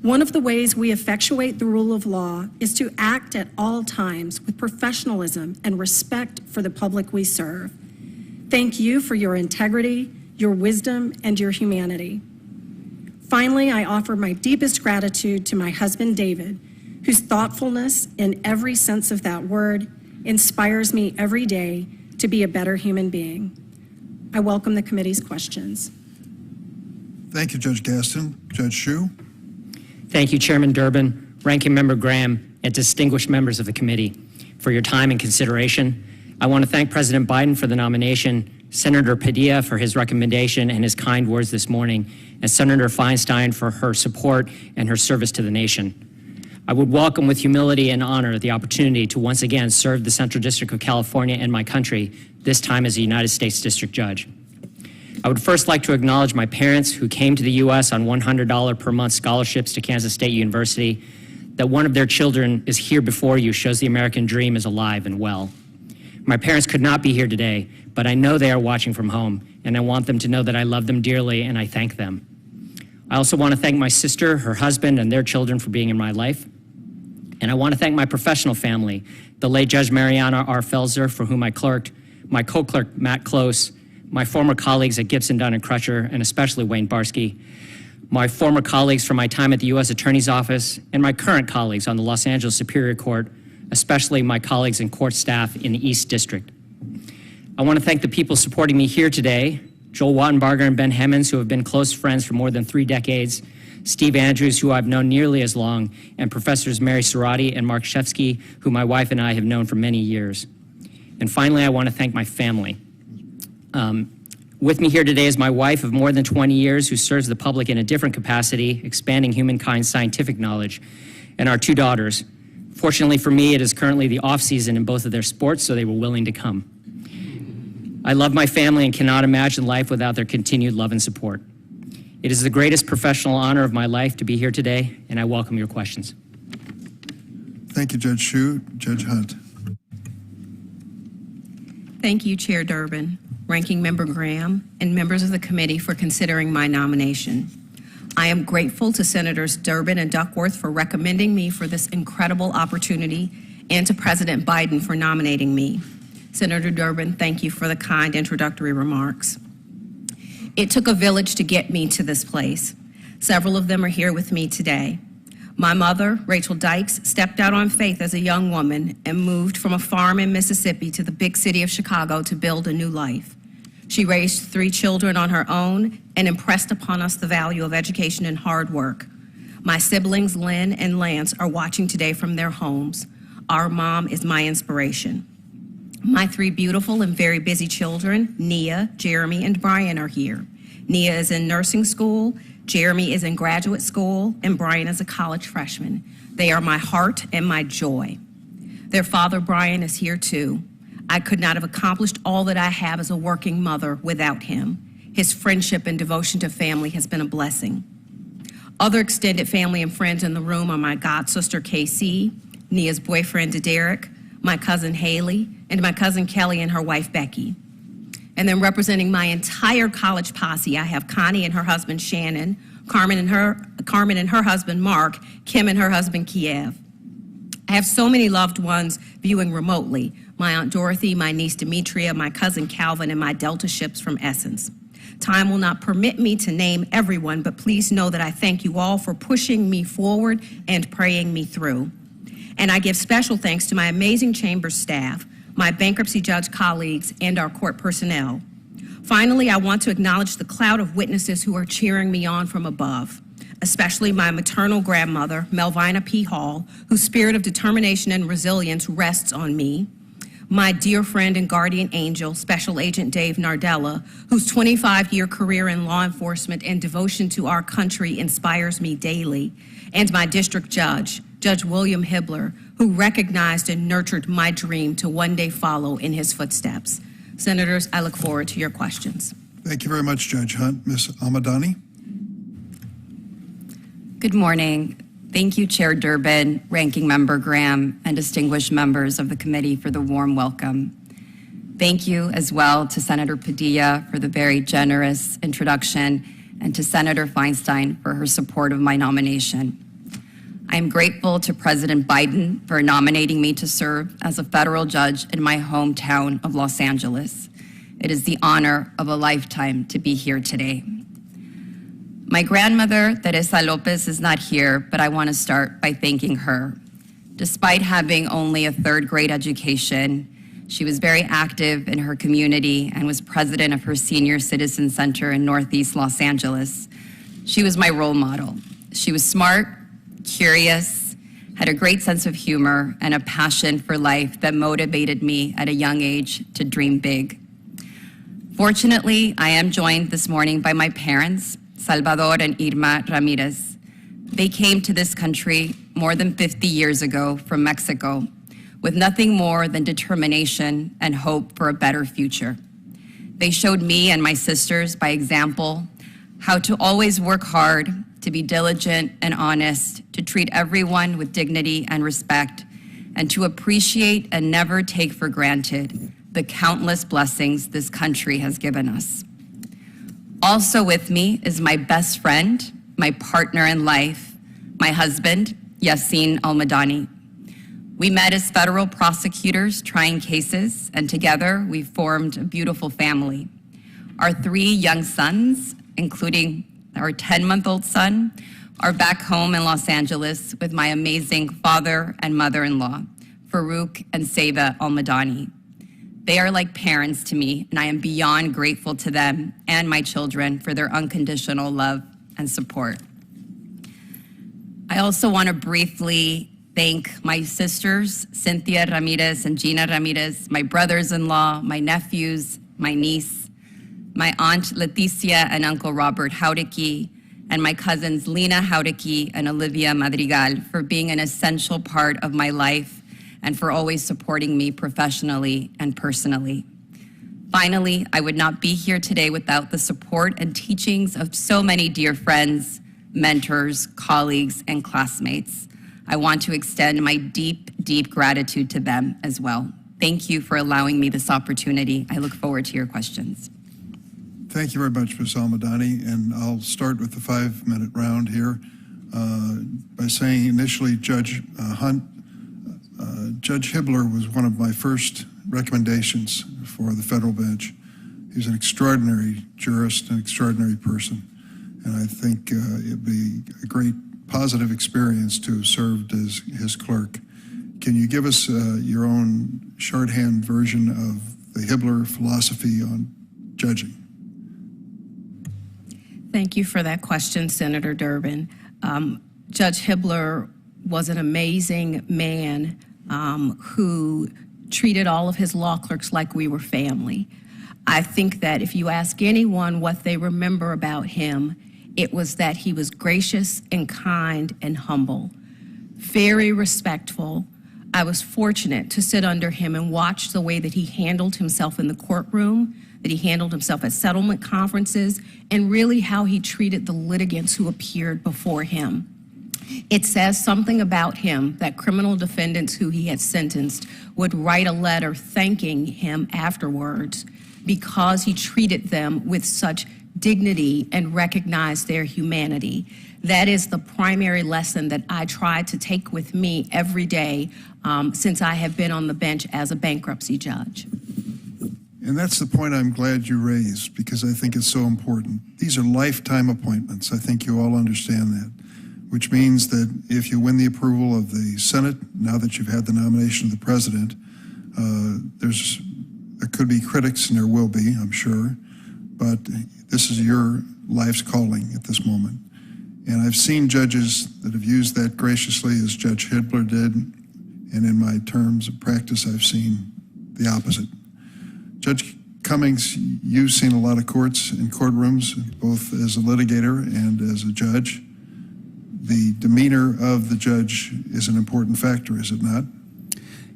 One of the ways we effectuate the rule of law is to act at all times with professionalism and respect for the public we serve. Thank you for your integrity, your wisdom, and your humanity. Finally, I offer my deepest gratitude to my husband, David, whose thoughtfulness, in every sense of that word, inspires me every day to be a better human being. I welcome the committee's questions. Thank you, Judge Gaston. Judge Shu? Thank you, Chairman Durbin, Ranking Member Graham, and distinguished members of the committee for your time and consideration. I want to thank President Biden for the nomination, Senator Padilla for his recommendation and his kind words this morning, and Senator Feinstein for her support and her service to the nation. I would welcome with humility and honor the opportunity to once again serve the Central District of California and my country, this time as a United States District Judge. I would first like to acknowledge my parents who came to the U.S. on $100 per month scholarships to Kansas State University. That one of their children is here before you shows the American dream is alive and well. My parents could not be here today, but I know they are watching from home, and I want them to know that I love them dearly and I thank them. I also want to thank my sister, her husband, and their children for being in my life. And I want to thank my professional family, the late Judge Marian R. Felser, for whom I clerked, my co-clerk Matt Close, my former colleagues at Gibson, Dunn & Crutcher, and especially Wayne Barsky, my former colleagues from my time at the U.S. Attorney's Office, and my current colleagues on the Los Angeles Superior Court, especially my colleagues and court staff in the East District. I want to thank the people supporting me here today, Joel Wattenbarger and Ben Hemmons, who have been close friends for more than 3 decades, Steve Andrews, who I've known nearly as long, and Professors Mary Cerati and Mark Shefsky, who my wife and I have known for many years. And finally, I want to thank my family. With me here today is my wife of more than 20 years who serves the public in a different capacity, expanding humankind's scientific knowledge, and our 2 daughters. Fortunately for me, it is currently the off-season in both of their sports, so they were willing to come. I love my family and cannot imagine life without their continued love and support. It is the greatest professional honor of my life to be here today, and I welcome your questions. Thank you, Judge Shu. Judge Hunt. Thank you, Chair Durbin, Ranking Member Graham, and members of the committee for considering my nomination. I am grateful to Senators Durbin and Duckworth for recommending me for this incredible opportunity and to President Biden for nominating me. Senator Durbin, thank you for the kind introductory remarks. It took a village to get me to this place. Several of them are here with me today. My mother, Rachel Dykes, stepped out on faith as a young woman and moved from a farm in Mississippi to the big city of Chicago to build a new life. She raised 3 children on her own and impressed upon us the value of education and hard work. My siblings, Lynn and Lance, are watching today from their homes. Our mom is my inspiration. My 3 beautiful and very busy children, Nia, Jeremy, and Brian, are here. Nia is in nursing school, Jeremy is in graduate school, and Brian is a college freshman. They are my heart and my joy. Their father, Brian, is here too. I could not have accomplished all that I have as a working mother without him. His friendship and devotion to family has been a blessing. Other extended family and friends in the room are my godsister, Casey, Nia's boyfriend, Derek, my cousin, Haley, and my cousin, Kelly, and her wife, Becky. And then representing my entire college posse, I have Connie and her husband, Shannon, Carmen and her husband, Mark, Kim and her husband, Kiev. I have so many loved ones viewing remotely. My Aunt Dorothy, my niece Demetria, my cousin Calvin, and my Delta ships from Essence. Time will not permit me to name everyone, but please know that I thank you all for pushing me forward and praying me through. And I give special thanks to my amazing chamber staff, my bankruptcy judge colleagues, and our court personnel. Finally, I want to acknowledge the cloud of witnesses who are cheering me on from above, especially my maternal grandmother, Melvina P. Hall, whose spirit of determination and resilience rests on me, my dear friend and guardian angel, Special Agent Dave Nardella, whose 25-year career in law enforcement and devotion to our country inspires me daily, and my district judge, Judge William Hibbler, who recognized and nurtured my dream to one day follow in his footsteps. Senators, I look forward to your questions. Thank you very much, Judge Hunt. Ms. Almadani? Good morning. Thank you, Chair Durbin, Ranking Member Graham, and distinguished members of the committee for the warm welcome. Thank you as well to Senator Padilla for the very generous introduction and to Senator Feinstein for her support of my nomination. I am grateful to President Biden for nominating me to serve as a federal judge in my hometown of Los Angeles. It is the honor of a lifetime to be here today. My grandmother, Teresa Lopez, is not here, but I want to start by thanking her. Despite having only a third-grade education, she was very active in her community and was president of her Senior Citizen Center in Northeast Los Angeles. She was my role model. She was smart, curious, had a great sense of humor, and a passion for life that motivated me at a young age to dream big. Fortunately, I am joined this morning by my parents, Salvador and Irma Ramírez. They came to this country more than 50 years ago from Mexico with nothing more than determination and hope for a better future. They showed me and my sisters by example how to always work hard, to be diligent and honest, to treat everyone with dignity and respect, and to appreciate and never take for granted the countless blessings this country has given us. Also with me is my best friend, my partner in life, my husband, Yassin Almadani. We met as federal prosecutors trying cases, and together we formed a beautiful family. Our 3 young sons, including our 10-month-old son, are back home in Los Angeles with my amazing father and mother-in-law, Farouk and Seva Almadani. They are like parents to me, and I am beyond grateful to them and my children for their unconditional love and support. I also want to briefly thank my sisters, Cynthia Ramírez and Gina Ramírez, my brothers-in-law, my nephews, my niece, my aunt Leticia and Uncle Robert Haudicki, and my cousins Lena Haudicki and Olivia Madrigal for being an essential part of my life and for always supporting me professionally and personally. Finally, I would not be here today without the support and teachings of so many dear friends, mentors, colleagues, and classmates. I want to extend my deep, deep gratitude to them as well. Thank you for allowing me this opportunity. I look forward to your questions. Thank you very much, Ms. Almadani, and I'll start with the 5-minute round here by saying initially, Judge Hunt, Judge Hibbler was one of my first recommendations for the federal bench. He's an extraordinary jurist, an extraordinary person, and I think it'd be a great positive experience to have served as his clerk. Can you give us your own shorthand version of the Hibbler philosophy on judging? Thank you for that question, Senator Durbin. Judge Hibbler was an amazing man who treated all of his law clerks like we were family. I think that if you ask anyone what they remember about him, it was that he was gracious and kind and humble, very respectful. I was fortunate to sit under him and watch the way that he handled himself in the courtroom, that he handled himself at settlement conferences, and really how he treated the litigants who appeared before him. It says something about him that criminal defendants who he had sentenced would write a letter thanking him afterwards because he treated them with such dignity and recognized their humanity. That is the primary lesson that I try to take with me every day since I have been on the bench as a bankruptcy judge. And that's the point I'm glad you raised, because I think it's so important. These are lifetime appointments. I think you all understand that, which means that if you win the approval of the Senate, now that you've had the nomination of the president, there could be critics, and there will be, I'm sure, but this is your life's calling at this moment. And I've seen judges that have used that graciously, as Judge Hibbler did, and in my terms of practice, I've seen the opposite. Judge Cummings, you've seen a lot of courts and courtrooms, both as a litigator and as a judge. The demeanor of the judge is an important factor, is it not?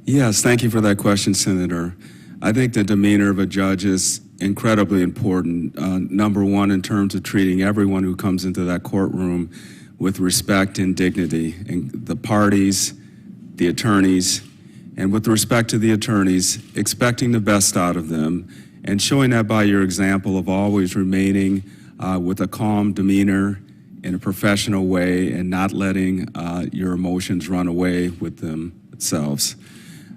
Yes, thank you for that question, Senator. I think the demeanor of a judge is incredibly important. Number one, in terms of treating everyone who comes into that courtroom with respect and dignity, and the parties, the attorneys, and with respect to the attorneys, expecting the best out of them, and showing that by your example of always remaining with a calm demeanor in a professional way and not letting your emotions run away with themselves.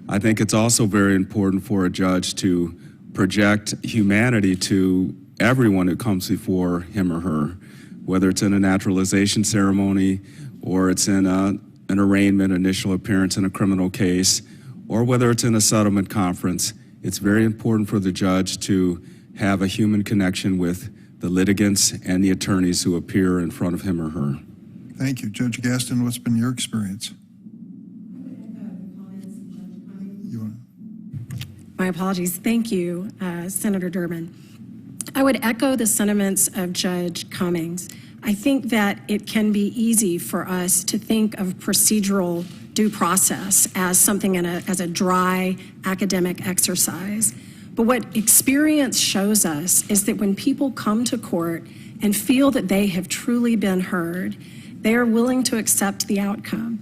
I think it's also very important for a judge to project humanity to everyone who comes before him or her, whether it's in a naturalization ceremony or it's in an arraignment, initial appearance in a criminal case, or whether it's in a settlement conference. It's very important for the judge to have a human connection with the litigants and the attorneys who appear in front of him or her. Thank you. Judge Gaston, what's been your experience? My apologies. Thank you, Senator Durbin. I would echo the sentiments of Judge Cummings. I think that it can be easy for us to think of procedural due process as something as a dry academic exercise. But what experience shows us is that when people come to court and feel that they have truly been heard, they are willing to accept the outcome.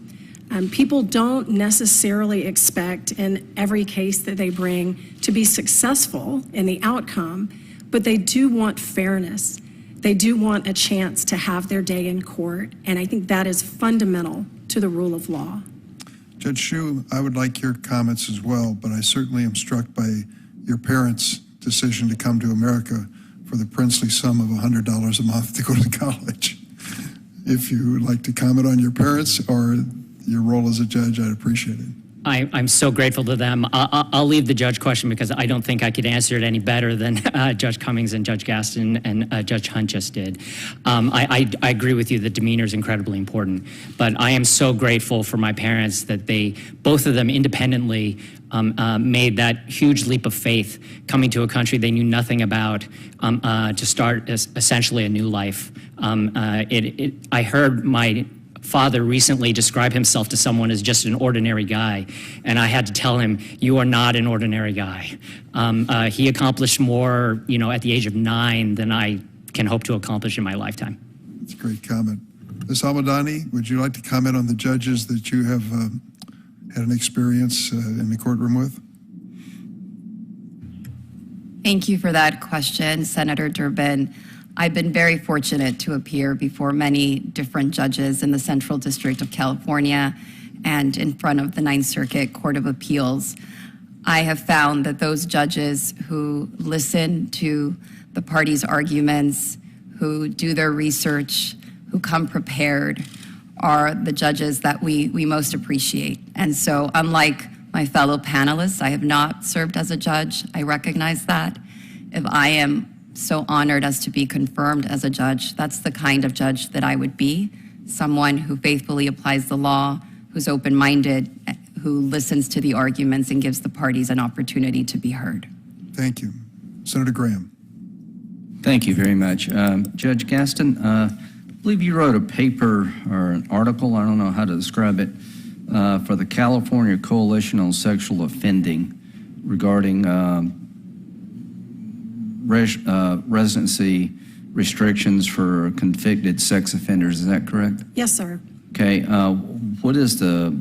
People don't necessarily expect in every case that they bring to be successful in the outcome, but they do want fairness. They do want a chance to have their day in court, and I think that is fundamental to the rule of law. Judge Hsu, I would like your comments as well, but I certainly am struck by your parents' decision to come to America for the princely sum of $100 a month to go to college. If you would like to comment on your parents or your role as a judge, I'd appreciate it. I'm so grateful to them. I'll leave the judge question because I don't think I could answer it any better than Judge Cummings and Judge Gaston and Judge Hunt just did. I agree with you that demeanor is incredibly important, but I am so grateful for my parents that they, both of them independently, made that huge leap of faith coming to a country they knew nothing about to start essentially a new life. I heard my father recently describe himself to someone as just an ordinary guy, and I had to tell him, you are not an ordinary guy. He accomplished more, at the age of 9 than I can hope to accomplish in my lifetime. That's a great comment. Ms. Almadani, would you like to comment on the judges that you have had an experience in the courtroom with? Thank you for that question, Senator Durbin. I've been very fortunate to appear before many different judges in the Central District of California and in front of the Ninth Circuit Court of Appeals. I have found that those judges who listen to the parties' arguments, who do their research, who come prepared, are the judges that we most appreciate. And so, unlike my fellow panelists, I have not served as a judge. I recognize that. If I am so honored as to be confirmed as a judge, that's the kind of judge that I would be, someone who faithfully applies the law, who's open-minded, who listens to the arguments and gives the parties an opportunity to be heard. Thank you. Senator Graham. Thank you very much. Judge Gaston, I believe you wrote a paper or an article, I don't know how to describe it, for the California Coalition on Sexual Offending regarding residency restrictions for convicted sex offenders. Is that correct? Yes, sir. Okay. What is the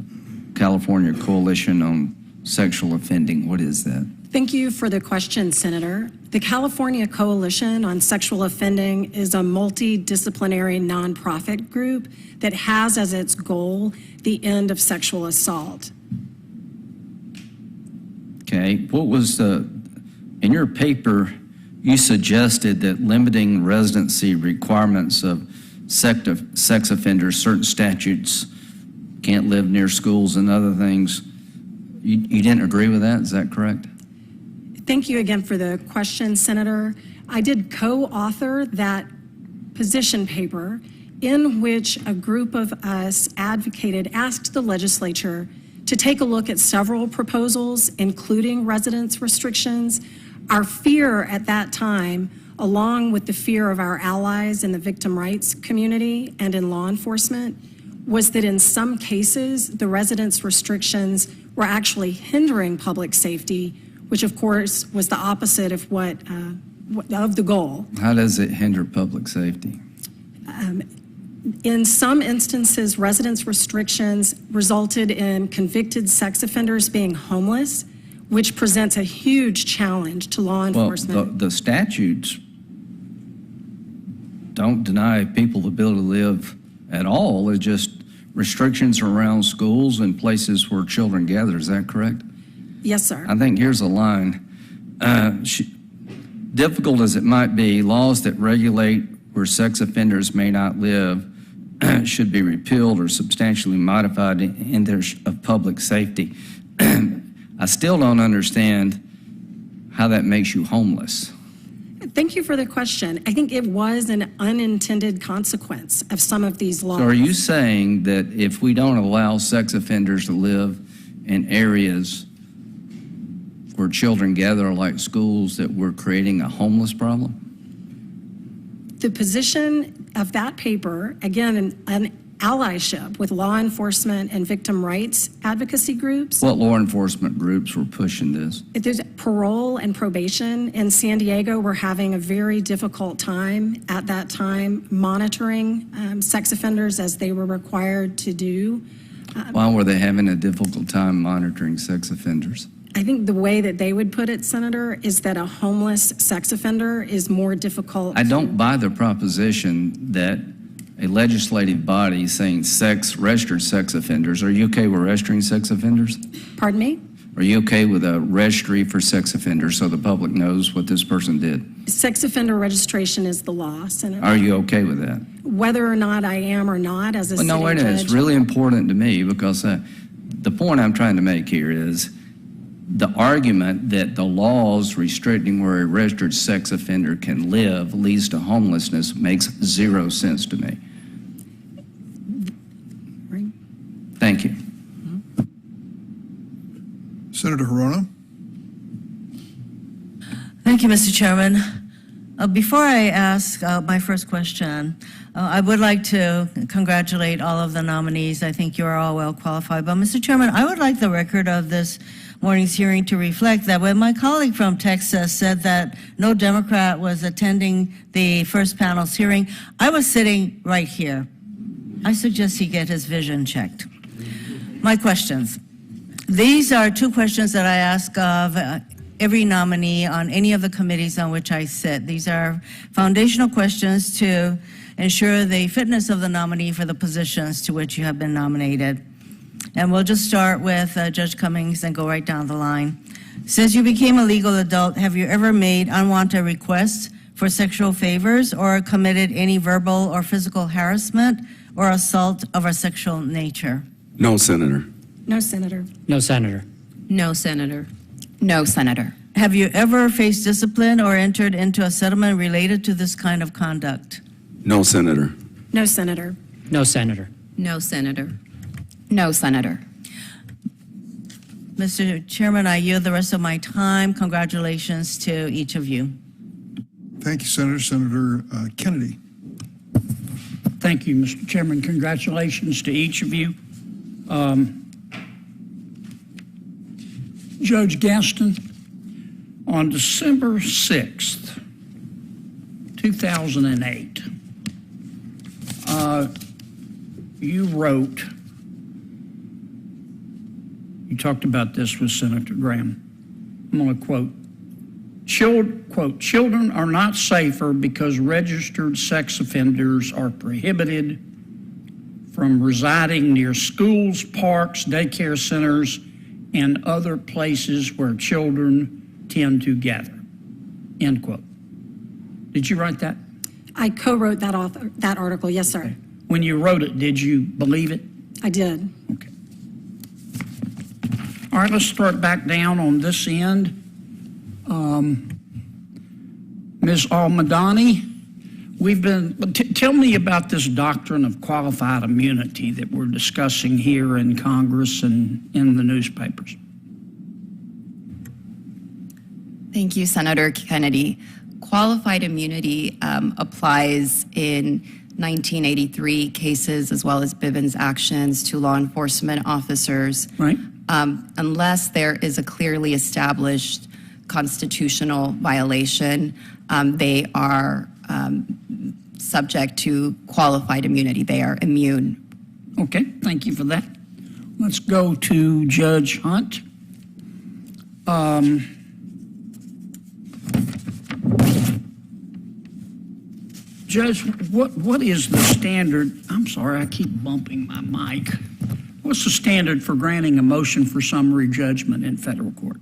California Coalition on Sexual Offending? What is that? Thank you for the question, Senator. The California Coalition on Sexual Offending is a multidisciplinary nonprofit group that has as its goal the end of sexual assault. Okay. What was in your paper, you suggested that limiting residency requirements of sex offenders, certain statutes, can't live near schools and other things. You didn't agree with that, is that correct? Thank you again for the question, Senator. I did co-author that position paper in which a group of us asked the legislature to take a look at several proposals, including residence restrictions. Our fear at that time, along with the fear of our allies in the victim rights community and in law enforcement, was that in some cases, the residence restrictions were actually hindering public safety, which of course was the opposite of of the goal. How does it hinder public safety? In some instances, residence restrictions resulted in convicted sex offenders being homeless, which presents a huge challenge to law enforcement. Well, the statutes don't deny people the ability to live at all. It's just restrictions around schools and places where children gather. Is that correct? Yes, sir. I think here's a line. Difficult as it might be, laws that regulate where sex offenders may not live should be repealed or substantially modified in interest of public safety. I still don't understand how that makes you homeless. Thank you for the question. I think it was an unintended consequence of some of these laws. So are you saying that if we don't allow sex offenders to live in areas where children gather like schools, that we're creating a homeless problem? The position of that paper, again, an allyship with law enforcement and victim rights advocacy groups. What law enforcement groups were pushing this? There's parole and probation in San Diego. We're having a very difficult time at that time monitoring sex offenders as they were required to do. Why were they having a difficult time monitoring sex offenders? I think the way that they would put it, Senator, is that a homeless sex offender is more difficult. I don't buy the proposition that a legislative body saying registered sex offenders. Are you okay with registering sex offenders? Pardon me? Are you okay with a registry for sex offenders so the public knows what this person did? Sex offender registration is the law, Senator. Are you okay with that? Whether or not I am or not as a Well, no, sitting wait a minute. judge. It's really important to me because the point I'm trying to make here is the argument that the laws restricting where a registered sex offender can live leads to homelessness makes zero sense to me. Thank you. Senator Hirono. Thank you, Mr. Chairman. Before I ask my first question, I would like to congratulate all of the nominees. I think you are all well qualified. But, Mr. Chairman, I would like the record of this morning's hearing to reflect that when my colleague from Texas said that no Democrat was attending the first panel's hearing, I was sitting right here. I suggest he get his vision checked. My questions. These are two questions that I ask of every nominee on any of the committees on which I sit. These are foundational questions to ensure the fitness of the nominee for the positions to which you have been nominated. And we'll just start with Judge Cummings and go right down the line. Since you became a legal adult, have you ever made unwanted requests for sexual favors or committed any verbal or physical harassment or assault of a sexual nature? No, Senator. No, Senator. No, Senator. No, Senator. No, Senator. Have you ever faced discipline or entered into a settlement related to this kind of conduct? No, Senator. No, Senator. No, Senator. No, Senator. No, Senator. Mr. Chairman, I yield the rest of my time. Congratulations to each of you. Thank you, Senator. Senator Kennedy. Thank you, Mr. Chairman. Congratulations to each of you. Judge Gaston, on December 6th, 2008, you wrote, you talked about this with Senator Graham. I'm going to quote, children are not safer because registered sex offenders are prohibited from residing near schools, parks, daycare centers, and other places where children tend to gather. End quote. Did you write that? I co-wrote that article, yes, sir. Okay. When you wrote it, did you believe it? I did. Okay. All right, let's start back down on this end. Ms. Almadani, tell me about this doctrine of qualified immunity that we're discussing here in Congress and in the newspapers. Thank you, Senator Kennedy. Qualified immunity applies in 1983 cases as well as Bivens actions to law enforcement officers. Right. Unless there is a clearly established constitutional violation, they are subject to qualified immunity. They are immune. Okay, thank you for that. Let's go to Judge Hunt. Judge, what is the standard? I'm sorry, I keep bumping my mic. What's the standard for granting a motion for summary judgment in federal court?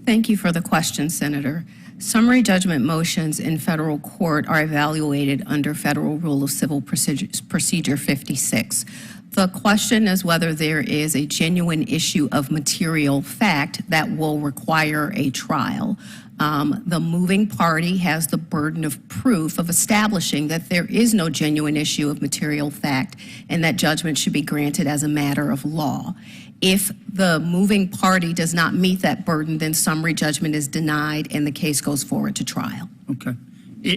Thank you for the question, Senator. Summary judgment motions in federal court are evaluated under Federal Rule of Civil Procedure 56. The question is whether there is a genuine issue of material fact that will require a trial. The moving party has the burden of proof of establishing that there is no genuine issue of material fact and that judgment should be granted as a matter of law. If the moving party does not meet that burden, then summary judgment is denied and the case goes forward to trial. Okay.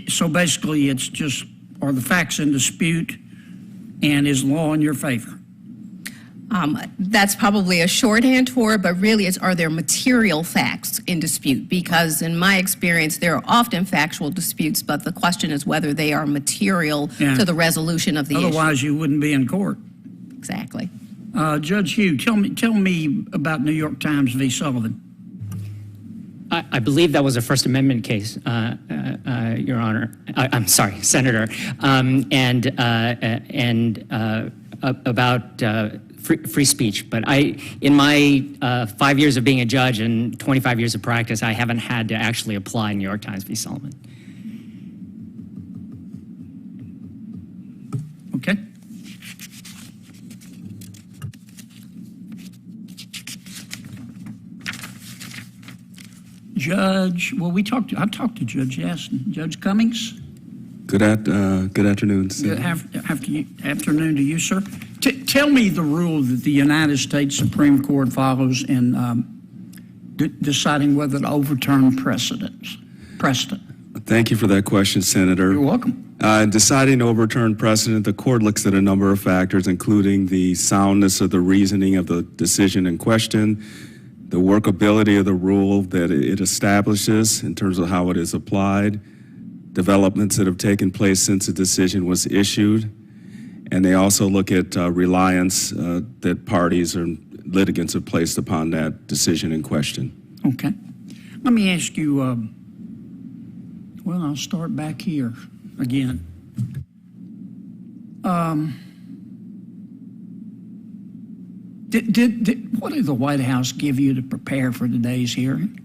So basically, it's just, are the facts in dispute and is law in your favor? That's probably a shorthand for it, but really it's, are there material facts in dispute? Because in my experience, there are often factual disputes, but the question is whether they are material to the resolution of the issue. Otherwise, you wouldn't be in court. Exactly. Judge Hugh, tell me about New York Times v. Sullivan. I believe that was a First Amendment case, Your Honor. I'm sorry, Senator, about free speech. But in my 5 years of being a judge and 25 years of practice, I haven't had to actually apply New York Times v. Sullivan. Okay. Judge, well, I talked to Judge Gaston. Judge Cummings? Good afternoon, Good afternoon to you, sir. Tell me the rule that the United States Supreme Court follows in deciding whether to overturn precedent. Thank you for that question, Senator. You're welcome. In deciding to overturn precedent, the court looks at a number of factors, including the soundness of the reasoning of the decision in question, the workability of the rule that it establishes in terms of how it is applied, developments that have taken place since the decision was issued, and they also look at reliance that parties or litigants have placed upon that decision in question. Okay. Let me ask you, well, I'll start back here again. What did the White House give you to prepare for today's hearing?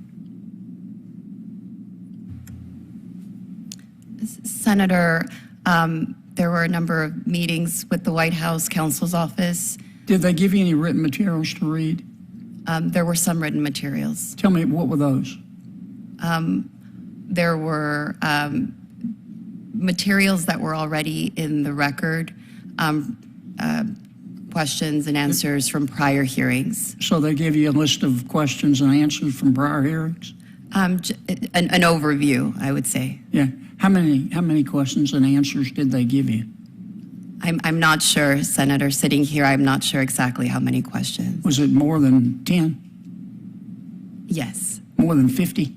Senator, there were a number of meetings with the White House counsel's office. Did they give you any written materials to read? There were some written materials. Tell me, what were those? There were materials that were already in the record, questions and answers from prior hearings. So they gave you a list of questions and answers from prior hearings? An overview, I would say. Yeah. How many questions and answers did they give you? I'm not sure, Senator. Sitting here, I'm not sure exactly how many questions. Was it more than 10? Yes. More than 50?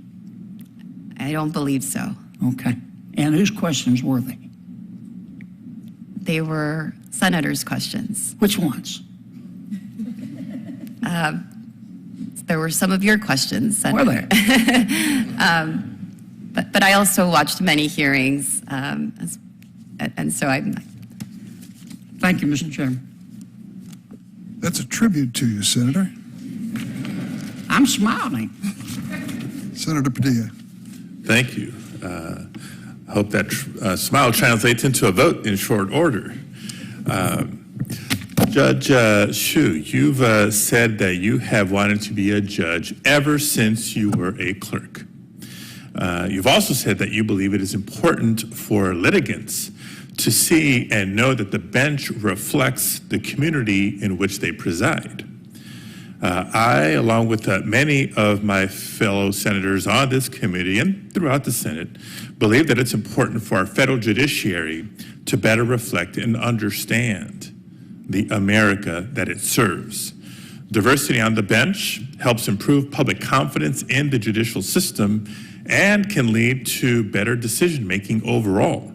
I don't believe so. Okay. And whose questions were they? They were Senator's questions. Which ones? There were some of your questions, Senator. Were there? But I also watched many hearings, and so I'm... Thank you, Mr. Chairman. That's a tribute to you, Senator. I'm smiling. Senator Padilla. Thank you. I hope that smile translates into a vote in short order. Judge Shu, you've said that you have wanted to be a judge ever since you were a clerk. You've also said that you believe it is important for litigants to see and know that the bench reflects the community in which they preside. I, along with many of my fellow senators on this committee and throughout the Senate, believe that it's important for our federal judiciary to better reflect and understand the America that it serves. Diversity on the bench helps improve public confidence in the judicial system and can lead to better decision-making overall.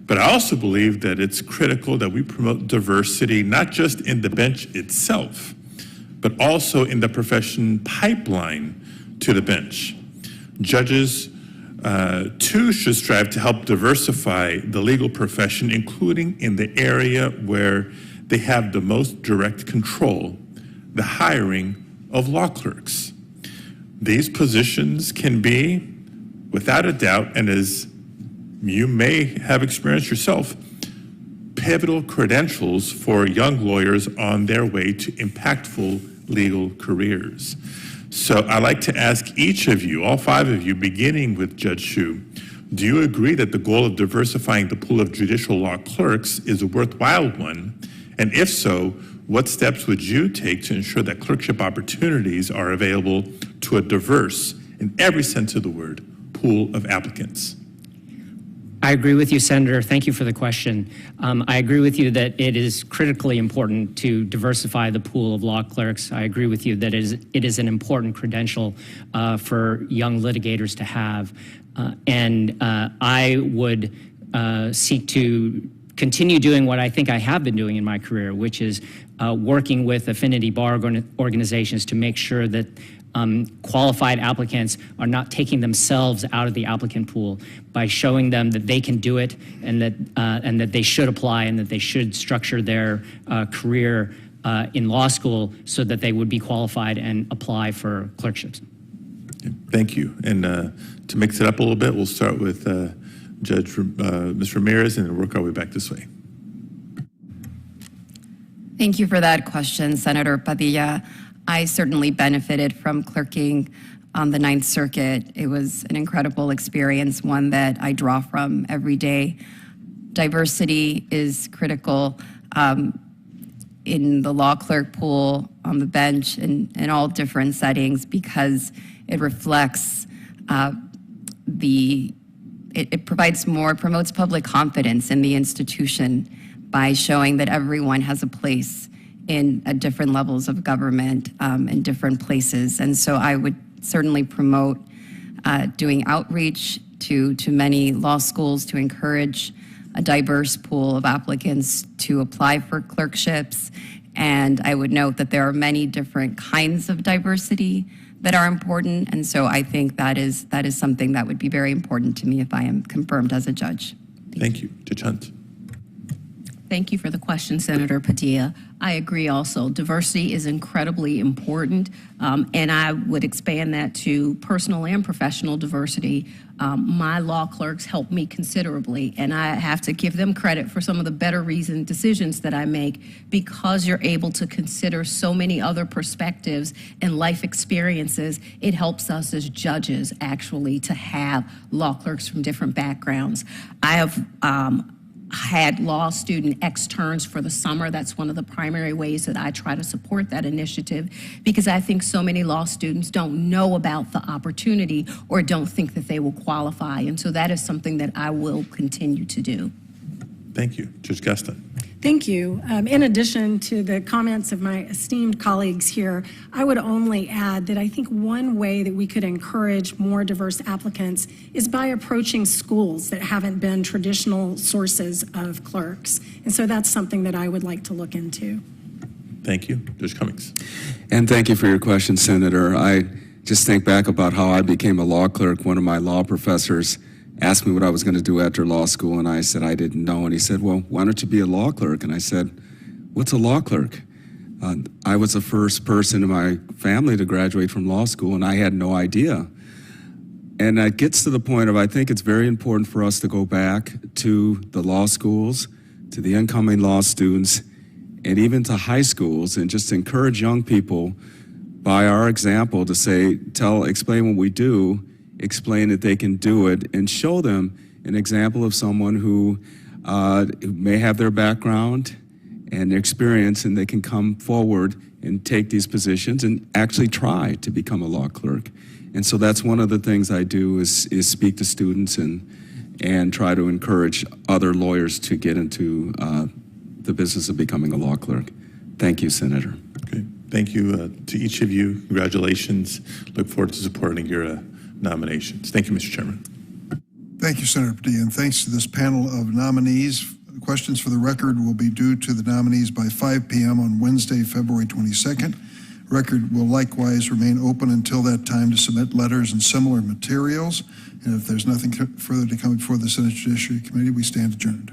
But I also believe that it's critical that we promote diversity not just in the bench itself, but also in the profession pipeline to the bench. Judges Two should strive to help diversify the legal profession, including in the area where they have the most direct control, the hiring of law clerks. These positions can be, without a doubt, and as you may have experienced yourself, pivotal credentials for young lawyers on their way to impactful legal careers. So I'd like to ask each of you, all five of you, beginning with Judge Hsu, do you agree that the goal of diversifying the pool of judicial law clerks is a worthwhile one? And if so, what steps would you take to ensure that clerkship opportunities are available to a diverse, in every sense of the word, pool of applicants? I agree with you, Senator. Thank you for the question. I agree with you that it is critically important to diversify the pool of law clerks. I agree with you that it is an important credential for young litigators to have. I would seek to continue doing what I think I have been doing in my career, which is working with affinity bar organizations to make sure that qualified applicants are not taking themselves out of the applicant pool by showing them that they can do it and that they should apply and that they should structure their career in law school so that they would be qualified and apply for clerkships. Thank you. And to mix it up a little bit, we'll start with Ms. Ramírez and then work our way back this way. Thank you for that question, Senator Padilla. I certainly benefited from clerking on the Ninth Circuit. It was an incredible experience, one that I draw from every day. Diversity is critical in the law clerk pool, on the bench, in all different settings because it reflects it promotes public confidence in the institution by showing that everyone has a place in different levels of government in different places. And so I would certainly promote doing outreach to many law schools to encourage a diverse pool of applicants to apply for clerkships. And I would note that there are many different kinds of diversity that are important. And so I think that is something that would be very important to me if I am confirmed as a judge. Thank you. Judge Hunt. Thank you for the question, Senator Padilla. I agree also. Diversity is incredibly important, and I would expand that to personal and professional diversity. My law clerks help me considerably, and I have to give them credit for some of the better reasoned decisions that I make because you're able to consider so many other perspectives and life experiences. It helps us as judges actually to have law clerks from different backgrounds. I have had law student externs for the summer. That's one of the primary ways that I try to support that initiative because I think so many law students don't know about the opportunity or don't think that they will qualify. And so that is something that I will continue to do. Thank you. Judge Gaston. Thank you. In addition to the comments of my esteemed colleagues here, I would only add that I think one way that we could encourage more diverse applicants is by approaching schools that haven't been traditional sources of clerks. And so that's something that I would like to look into. Thank you. Judge Cummings. And thank you for your question, Senator. I just think back about how I became a law clerk. One of my law professors asked me what I was going to do after law school, and I said I didn't know. And he said, well, why don't you be a law clerk? And I said, what's a law clerk? I was the first person in my family to graduate from law school, and I had no idea. And it gets to the point of I think it's very important for us to go back to the law schools, to the incoming law students, and even to high schools, and just encourage young people by our example to say, explain what we do, explain that they can do it, and show them an example of someone who may have their background and experience, and they can come forward and take these positions and actually try to become a law clerk. And so that's one of the things I do is speak to students and try to encourage other lawyers to get into the business of becoming a law clerk. Thank you, Senator. Okay. Thank you to each of you. Congratulations. Look forward to supporting your nominations. Thank you, Mr. Chairman. Thank you, Senator Padilla, and thanks to this panel of nominees. Questions for the record will be due to the nominees by 5 p.m. on Wednesday, February 22nd. Record will likewise remain open until that time to submit letters and similar materials. And if there's nothing further to come before the Senate Judiciary Committee, we stand adjourned.